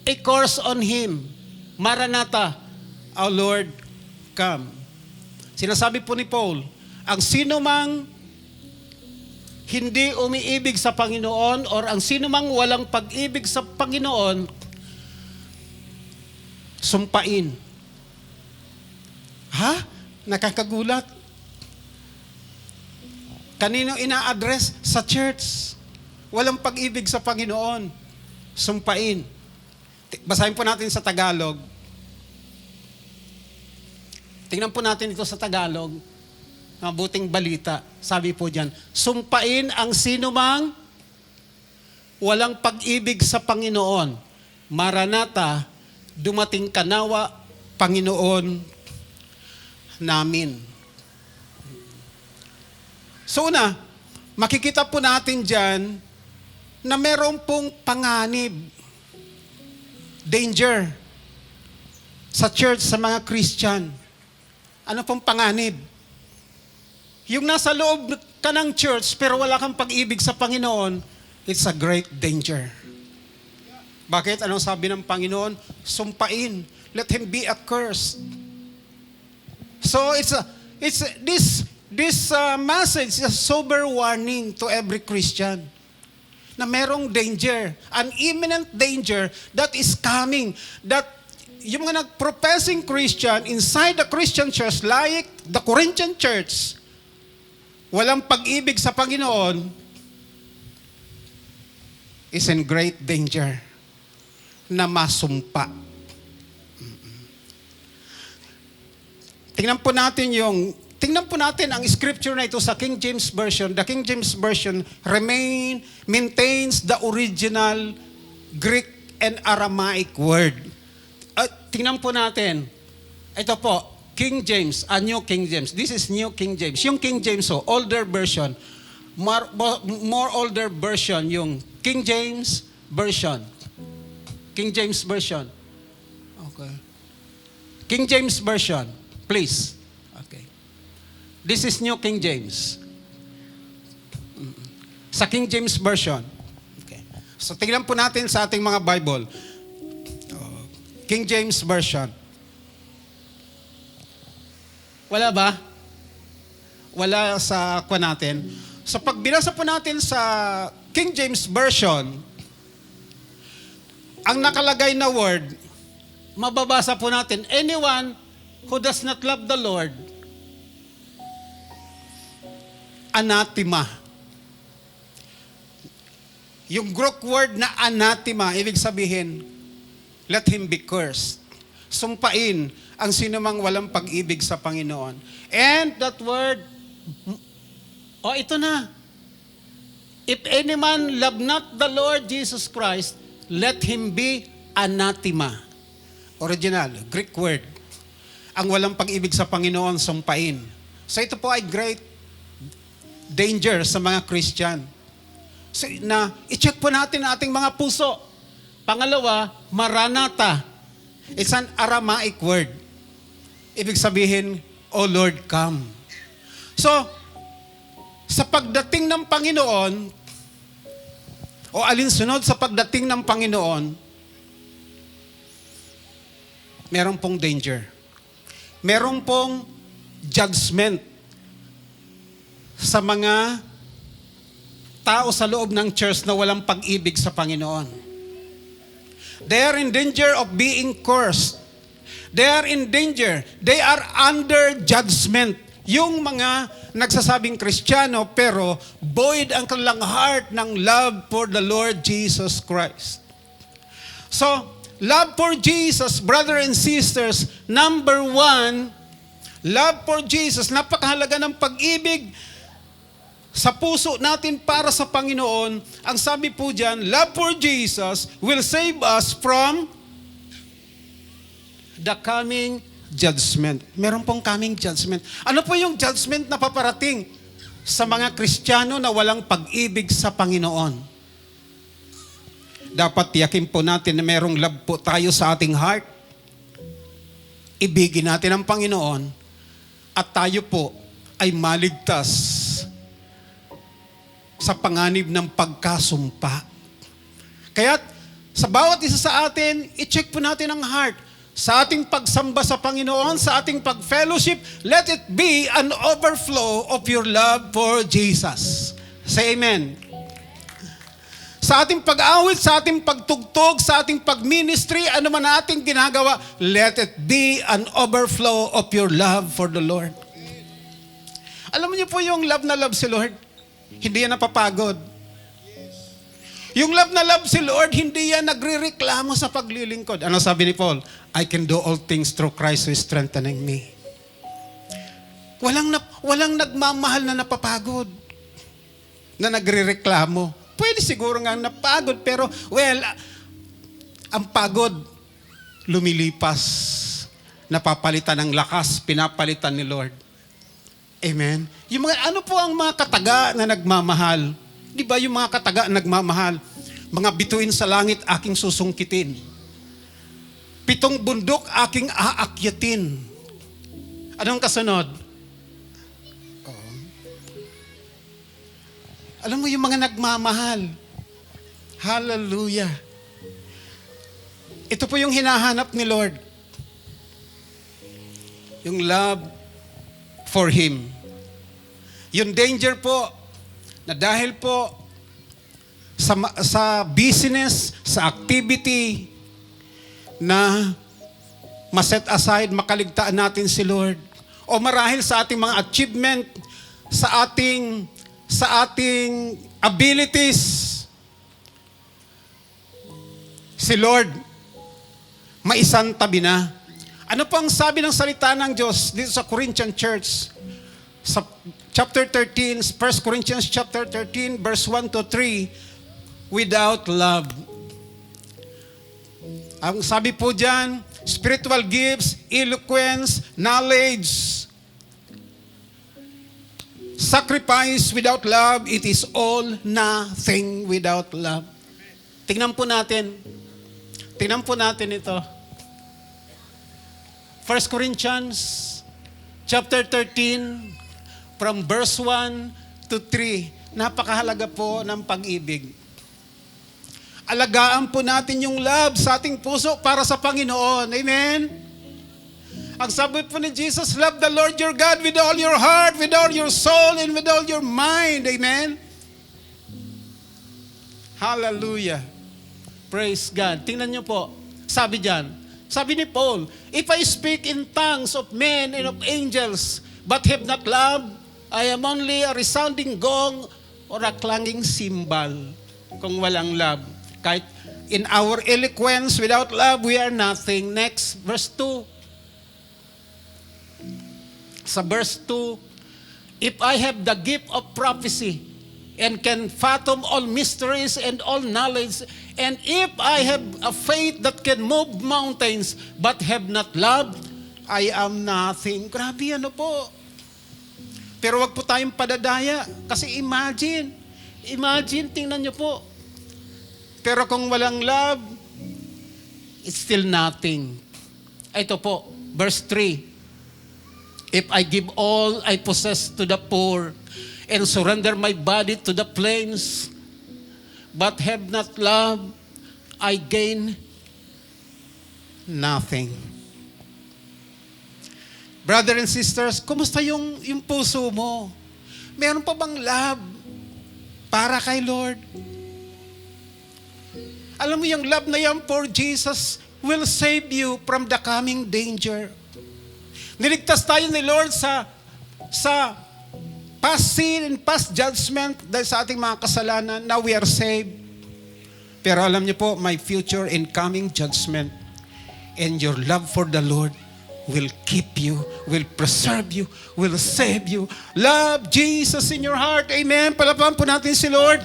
a curse on him. Maranatha, our Lord, come. Sinasabi po ni Paul, ang sino mang hindi umiibig sa Panginoon or ang sino mang walang pag-ibig sa Panginoon, sumpain. Ha? Nakakagulat. Kanino ina-address? Sa church. Walang pag-ibig sa Panginoon. Sumpain. Basahin po natin sa Tagalog. Tingnan po natin ito sa Tagalog. Mabuting balita. Sabi po diyan, sumpain ang sinumang walang pag-ibig sa Panginoon. Maranatha, dumating ka nawa, Panginoon namin. So una, makikita po natin diyan na meron pong panganib, danger sa church, sa mga Christian. Ano pong panganib? Yung nasa loob ka ng church pero wala kang pag-ibig sa Panginoon, it's a great danger. Bakit? Anong sabi ng Panginoon? Sumpain. Let him be accursed. So this message is a sober warning to every Christian na merong danger, an imminent danger that is coming, that yung mga nag-professing Christian inside the Christian church like the Corinthian church, walang pag-ibig sa Panginoon, is in great danger na masumpa. Tingnan po natin ang scripture na ito sa King James Version. The King James Version maintains the original Greek and Aramaic word. Tingnan po natin. Ito po, King James, New King James. This is New King James. Yung King James, older version. More older version, yung King James Version. King James Version. Okay. King James Version, please. Okay. This is New King James. Sa King James Version. Okay. So tingnan po natin sa ating mga Bible. King James Version. Wala ba? Wala sa kwa natin. So pag binasa po natin sa King James Version, ang nakalagay na word, mababasa po natin, anyone who does not love the Lord, anathema. Yung Greek word na anathema, ibig sabihin, let him be cursed. Sumpain ang sinumang walang pag-ibig sa Panginoon. And that word, ito na. If any man love not the Lord Jesus Christ, let him be anathema. Original, Greek word. Ang walang pag-ibig sa Panginoon, sumpain. So ito po ay great danger sa mga Christian. So, i-check po natin ang ating mga puso. Pangalawa, Maranatha. It's an Aramaic word. Ibig sabihin, O Lord, come. So, sa pagdating ng Panginoon, o alinsunod sa pagdating ng Panginoon, meron pong danger. Meron pong judgment sa mga tao sa loob ng church na walang pag-ibig sa Panginoon. They are in danger of being cursed. They are in danger. They are under judgment. Yung mga nagsasabing Kristiyano pero void ang kanilang heart ng love for the Lord Jesus Christ. So, love for Jesus, brothers and sisters, number one, love for Jesus, napakahalaga ng pag-ibig sa puso natin para sa Panginoon. Ang sabi po dyan, love for Jesus will save us from the coming judgment. Meron pong coming judgment. Ano po yung judgment na paparating sa mga Kristiyano na walang pag-ibig sa Panginoon? Dapat tiyakin po natin na merong love po tayo sa ating heart. Ibigin natin ang Panginoon at tayo po ay maligtas sa panganib ng pagkasumpa. Kaya sa bawat isa sa atin, i-check po natin ang heart. Sa ating pagsamba sa Panginoon, sa ating pag-fellowship, let it be an overflow of your love for Jesus. Say amen. Sa ating pag-awit, sa ating pagtugtog, sa ating pag-ministry, ano man ating ginagawa, let it be an overflow of your love for the Lord. Alam niyo po yung love na love si Lord, hindi yan napapagod. Yung love na love si Lord, hindi yan nagre-reklamo sa paglilingkod. Ano sabi ni Paul? I can do all things through Christ who is strengthening me. Walang nagmamahal na napapagod, na nagre-reklamo. Pwede siguro nga napagod, pero ang pagod, lumilipas. Napapalitan ng lakas, pinapalitan ni Lord. Amen? Yung ano po ang mga kataga na nagmamahal? Di ba yung mga kataga nagmamahal? Mga bituin sa langit aking susungkitin. 7 bundok aking aakyatin. Anong kasunod? Alam mo yung mga nagmamahal. Hallelujah. Ito po yung hinahanap ni Lord. Yung love for Him. Yung danger po, na dahil po sa business, sa activity, na maset aside, makaligtaan natin si Lord. O marahil sa ating mga achievement, sa ating abilities, si Lord, maisantabi na. Ano pang sabi ng salita ng Diyos dito sa Corinthian Church? Sa chapter 13, 1 Corinthians chapter 13, verse 1 to 3, without love. Ang sabi po dyan, spiritual gifts, eloquence, knowledge, sacrifice without love, it is all nothing without love. Tingnan po natin ito. 1 Corinthians chapter 13, from verse 1 to 3, napakahalaga po ng pag-ibig. Alagaan po natin yung love sa ating puso para sa Panginoon. Amen? Ang sabi po ni Jesus, love the Lord your God with all your heart, with all your soul, and with all your mind. Amen? Hallelujah. Praise God. Tingnan niyo po. Sabi diyan, sabi ni Paul, if I speak in tongues of men and of angels, but have not love, I am only a resounding gong or a clanging cymbal. Kung walang love. Kahit in our eloquence, without love, we are nothing. Next, verse 2. Sa verse 2, if I have the gift of prophecy and can fathom all mysteries and all knowledge, and if I have a faith that can move mountains but have not love, I am nothing. Grabe ano po. Pero wag po tayong padadaya. Kasi imagine, tingnan nyo po. Pero kung walang love, it's still nothing. Ito po, verse 3. If I give all I possess to the poor and surrender my body to the flames, but have not love, I gain nothing. Brother and sisters, kumusta yung puso mo? Meron pa bang love para kay Lord? Alam mo yung love na yan for Jesus will save you from the coming danger. Niligtas tayo ni Lord sa past sin and past judgment dahil sa ating mga kasalanan. Now we are saved. Pero alam niyo po, my future and coming judgment and your love for the Lord will keep you, will preserve you, will save you. Love Jesus in your heart. Amen. Palapakan po natin si Lord.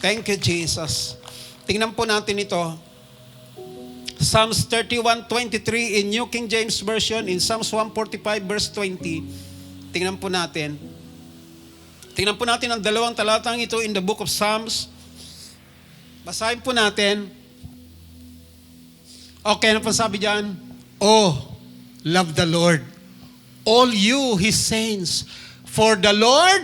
Thank you, Jesus. Tingnan po natin ito. Psalms 31:23 in New King James Version, in Psalms 145 verse 20. Tingnan po natin. Tingnan po natin ang dalawang talatang ito in the book of Psalms. Basahin po natin. Okay, ano pa sabi dyan? Oh, love the Lord, all you His saints, for the Lord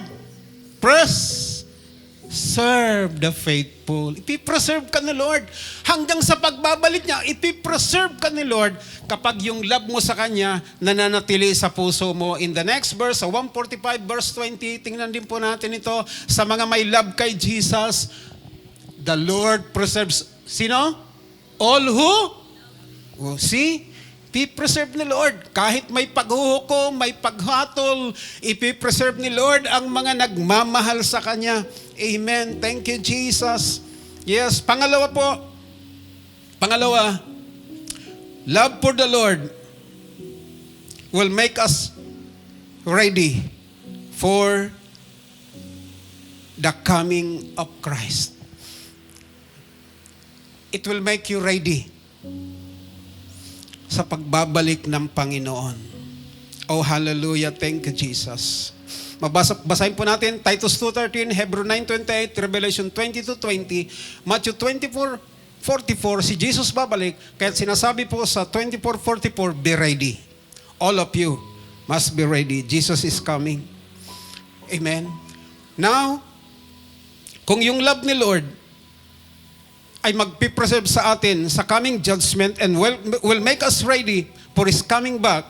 Serve the faithful. Ipipreserve ka ni Lord. Hanggang sa pagbabalik niya, ipipreserve ka ni Lord kapag yung love mo sa Kanya nananatili sa puso mo. In the next verse, sa 145 verse 20, tingnan din po natin ito sa mga may love kay Jesus. The Lord preserves, sino? All who? Oh, see? Ipipreserve ni Lord. Kahit may paghuhukom, may paghatol, ipipreserve ni Lord ang mga nagmamahal sa Kanya. Amen. Thank you, Jesus. Yes, pangalawa po. Pangalawa, love for the Lord will make us ready for the coming of Christ. It will make you ready sa pagbabalik ng Panginoon. Oh, hallelujah. Thank you, Jesus. Basahin po natin Titus 2:13, Hebrew 9:28, Revelation 22:20, Matthew 24:44. Si Jesus babalik, kaya sinasabi po sa 24:44, be ready. All of you must be ready. Jesus is coming. Amen. Now, kung yung love ni Lord ay magpipreserve sa atin sa coming judgment and will make us ready for His coming back,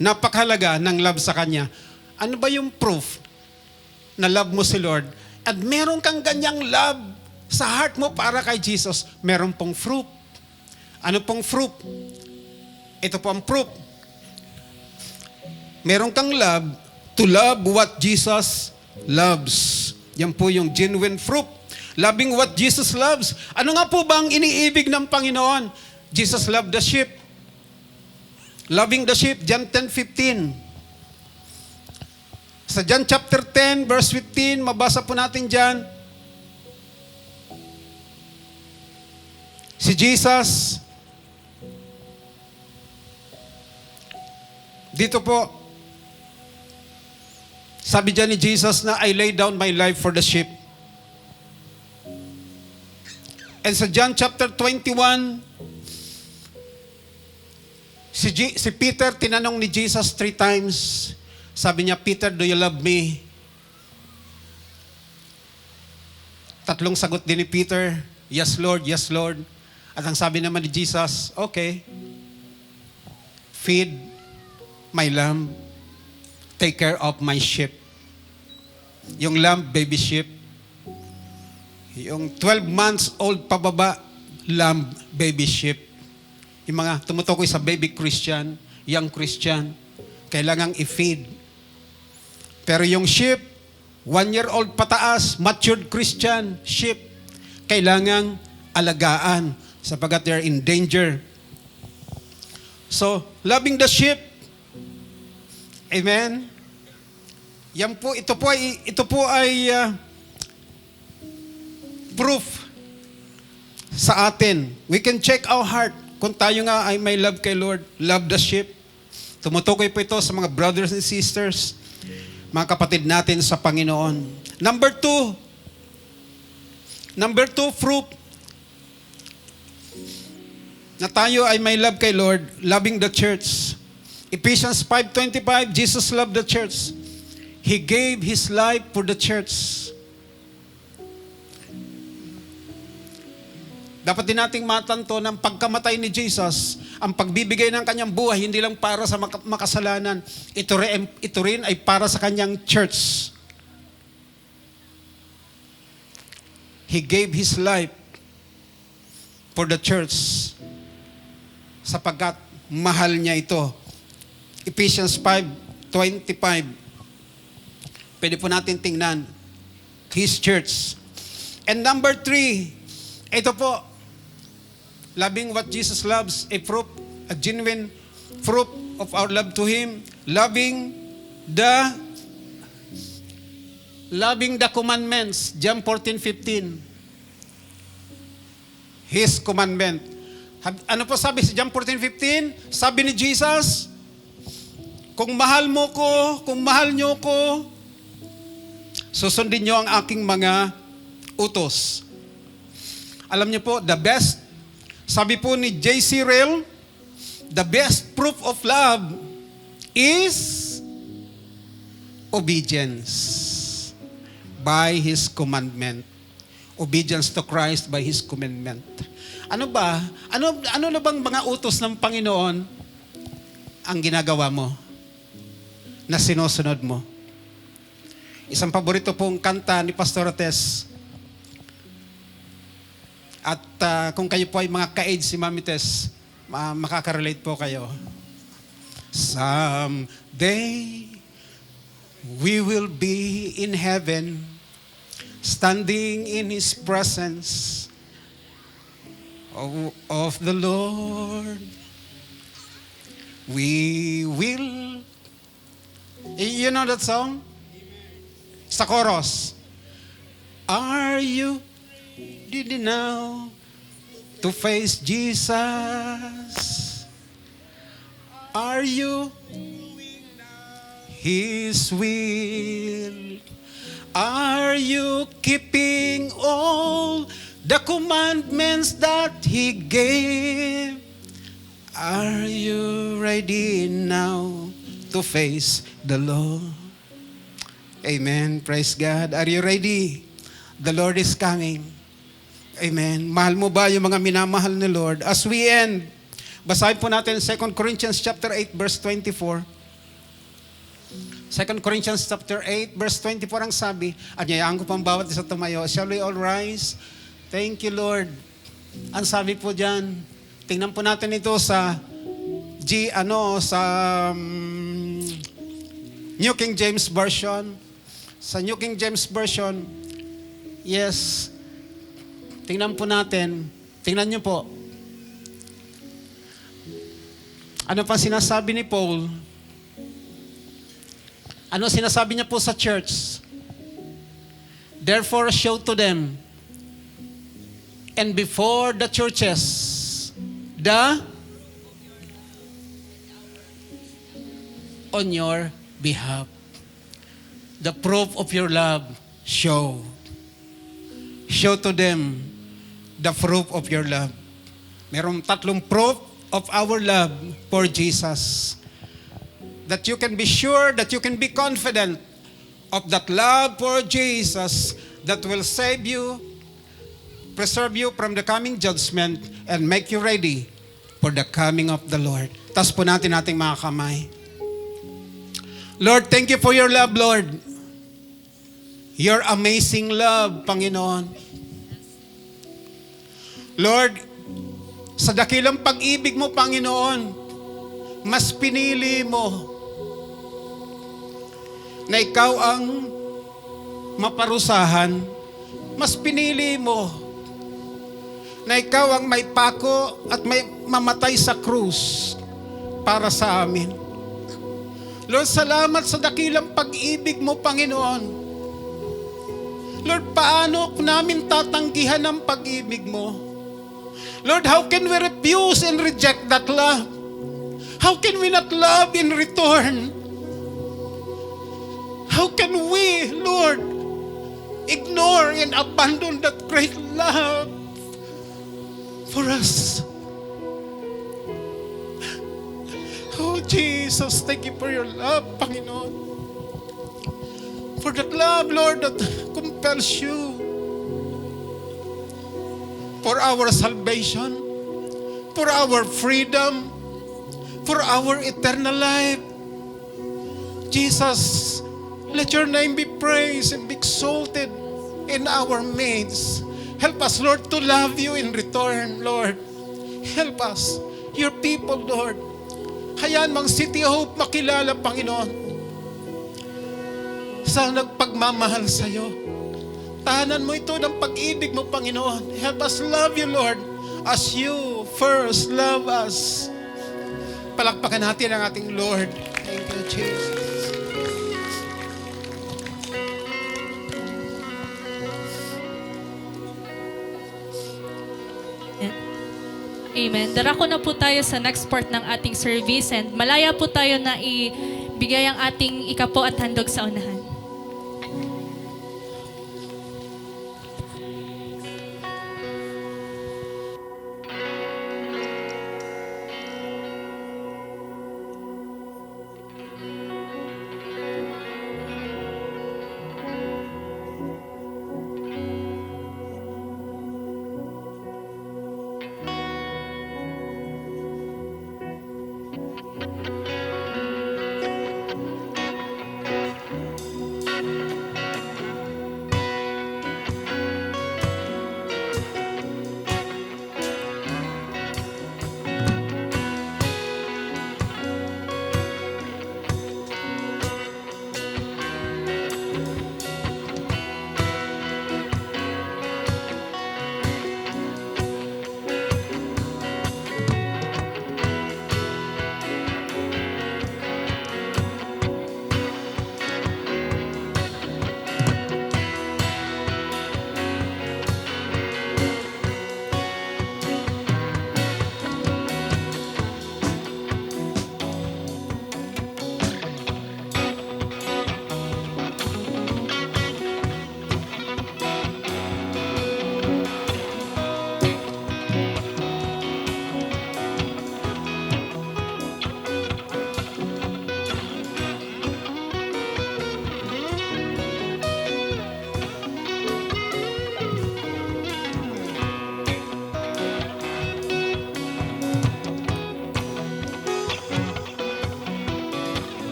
napakahalaga ng love sa Kanya. Ano ba yung proof na love mo si Lord? At meron kang ganyang love sa heart mo para kay Jesus, meron pong fruit. Ano pong fruit? Ito po ang proof. Meron kang love to love what Jesus loves. Yan po yung genuine fruit. Loving what Jesus loves. Ano nga po ba ang iniibig ng Panginoon? Jesus loved the sheep. Loving the sheep, John 10:15. Sa John chapter 10, verse 15, mabasa po natin dyan. Si Jesus, dito po, sabi dyan ni Jesus na I lay down my life for the sheep. And sa John chapter 21, si Peter, tinanong ni Jesus 3 times. Sabi niya, Peter, do you love me? 3 sagot din ni Peter, yes Lord, yes Lord. At ang sabi naman ni Jesus, okay, feed my lamb, take care of my sheep. Yung lamb, baby sheep. Yung 12 months old pababa, lamb, baby sheep. Yung mga tumutukoy sa baby Christian, young Christian, kailangang i-feed. Pero yung sheep, 1-year-old pataas, matured Christian sheep, kailangang alagaan sapagkat they're in danger. So, loving the sheep, amen? Yan po, ito po ay proof sa atin. We can check our heart kung tayo nga ay may love kay Lord, love the sheep. Tumutukoy po ito sa mga brothers and sisters, mga kapatid natin sa Panginoon. Number 2, fruit na tayo ay may love kay Lord, loving the church. Ephesians 5:25, Jesus loved the church. He gave His life for the church. Dapat din nating matanto ng pagkamatay ni Jesus, ang pagbibigay ng Kanyang buhay, hindi lang para sa makasalanan. Ito rin ay para sa Kanyang church. He gave His life for the church sapagkat mahal niya ito. Ephesians 5:25. Pwede po natin tingnan. His church. And number 3, ito po, loving what Jesus loves, a genuine fruit of our love to Him, loving the commandments, John 14:15. His commandment. Ano po sabi sa John 14:15? Sabi ni Jesus, kung mahal mo ko, kung mahal nyo ko, susundin nyo ang aking mga utos. Alam niyo po, the best, sabi po ni J.C. Ryle, the best proof of love is obedience. by His commandment. Obedience to Christ by His commandment. Ano ba? Ano na bang mga utos ng Panginoon ang ginagawa mo? Na sinusunod mo? Isang paborito pong kanta ni Pastor Tess. At kung kayo po ay mga ka-age si Mami Tess, makaka-relate po kayo. Someday, we will be in heaven, standing in His presence of the Lord. We will. You know that song? Sa chorus. Are you ready now to face Jesus? Are you His will? Are you keeping all the commandments that He gave? Are you ready now to face the Lord? Amen. Praise God. Are you ready? The Lord is coming. Amen. Mahal mo ba yung mga minamahal ni Lord? As we end, basahin po natin 2 Corinthians chapter 8 verse 24. 2 Corinthians chapter 8 verse 24 ang sabi, anyayaan ko pang bawat isa tumayo. Shall we all rise? Thank you, Lord. Ang sabi po diyan, tingnan po natin ito sa New King James Version. Sa New King James Version, yes, tingnan po natin. Tingnan niyo po. Ano pa sinasabi ni Paul? Ano sinasabi niya po sa church? Therefore, show to them and before the churches on your behalf. The proof of your love, show. Show to them the proof of your love. Merong tatlong proof of our love for Jesus. That you can be sure, that you can be confident of that love for Jesus that will save you, preserve you from the coming judgment, and make you ready for the coming of the Lord. Taas po natin ating mga kamay. Lord, thank you for your love, Lord. Your amazing love, Panginoon. Lord, sa dakilang pag-ibig mo, Panginoon, mas pinili mo na ikaw ang maparusahan. Mas pinili mo na ikaw ang may pako at may mamatay sa krus para sa amin. Lord, salamat sa dakilang pag-ibig mo, Panginoon. Lord, paano namin tatanggihan ang pag-ibig mo? Lord, how can we refuse and reject that love? How can we not love in return? How can we, Lord, ignore and abandon that great love for us? Oh, Jesus, thank you for your love, Panginoon. For that love, Lord, that compels you. For our salvation, for our freedom, for our eternal life. Jesus, let your name be praised and be exalted in our midst. Help us, Lord, to love you in return, Lord. Help us, your people, Lord. Hayaan mang City Hope makilala, Panginoon, sa nagpagmamahal sa iyo. Tahanan mo ito ng pag-ibig mo, Panginoon. Help us love you, Lord, as you first love us. Palakpakan natin ang ating Lord. Thank you, Jesus. Amen. Darako na po tayo sa next part ng ating service and malaya po tayo na ibigay ang ating ikapo at handog sa unahan.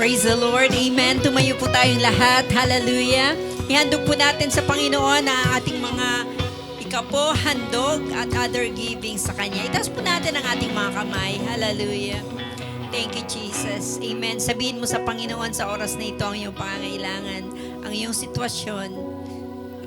Praise the Lord. Amen. Tumayo po tayong lahat. Hallelujah. Ihandog po natin sa Panginoon ang ating mga ikapo, handog at other giving sa Kanya. Itaas po natin ang ating mga kamay. Hallelujah. Thank you, Jesus. Amen. Sabihin mo sa Panginoon sa oras na ito ang iyong pangangailangan, ang iyong sitwasyon.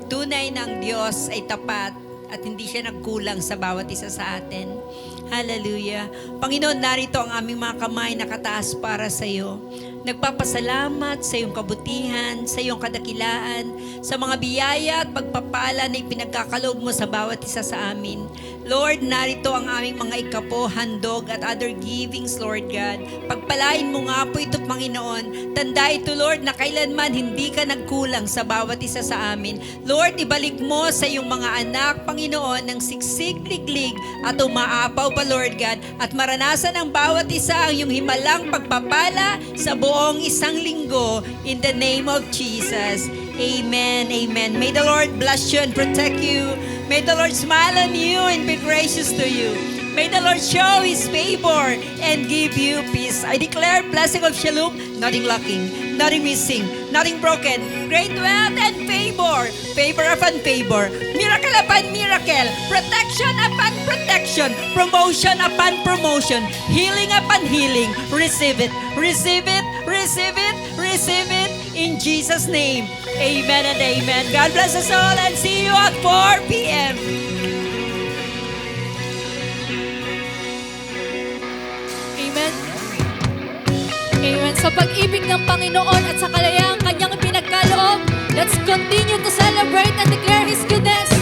Tunay na ang Diyos ay tapat at hindi siya nagkulang sa bawat isa sa atin. Hallelujah. Panginoon, narito ang aming mga kamay nakataas para sa iyo. Nagpapasalamat sa iyong kabutihan, sa iyong kadakilaan, sa mga biyaya at pagpapala na ipinagkakaloob mo sa bawat isa sa amin. Lord, narito ang aming mga ikapo, handog at other givings, Lord God. Pagpalain mo nga po ito, Panginoon. Tanda ito, Lord, na kailanman hindi ka nagkulang sa bawat isa sa amin. Lord, ibalik mo sa iyong mga anak, Panginoon, ng siksik, liglig at umaapaw pa, Lord God, at maranasan ng bawat isa ang iyong himalang pagpapala sa buong isang linggo in the name of Jesus. Amen. Amen. May the Lord bless you and protect you. May the Lord smile on you and be gracious to you. May the Lord show His favor and give you peace. I declare blessing of shalom, nothing lacking, nothing missing, nothing broken, great wealth and favor, favor upon favor, miracle upon miracle, protection upon protection, promotion upon promotion, healing upon healing. Receive it, receive it, receive it, receive it in Jesus' name. Amen and amen. God bless us all and see you at 4 p.m. Amen. Amen. Sa pag-ibig ng Panginoon at sa kalayaan kanyang pinagkaloob, let's continue to celebrate and declare His goodness.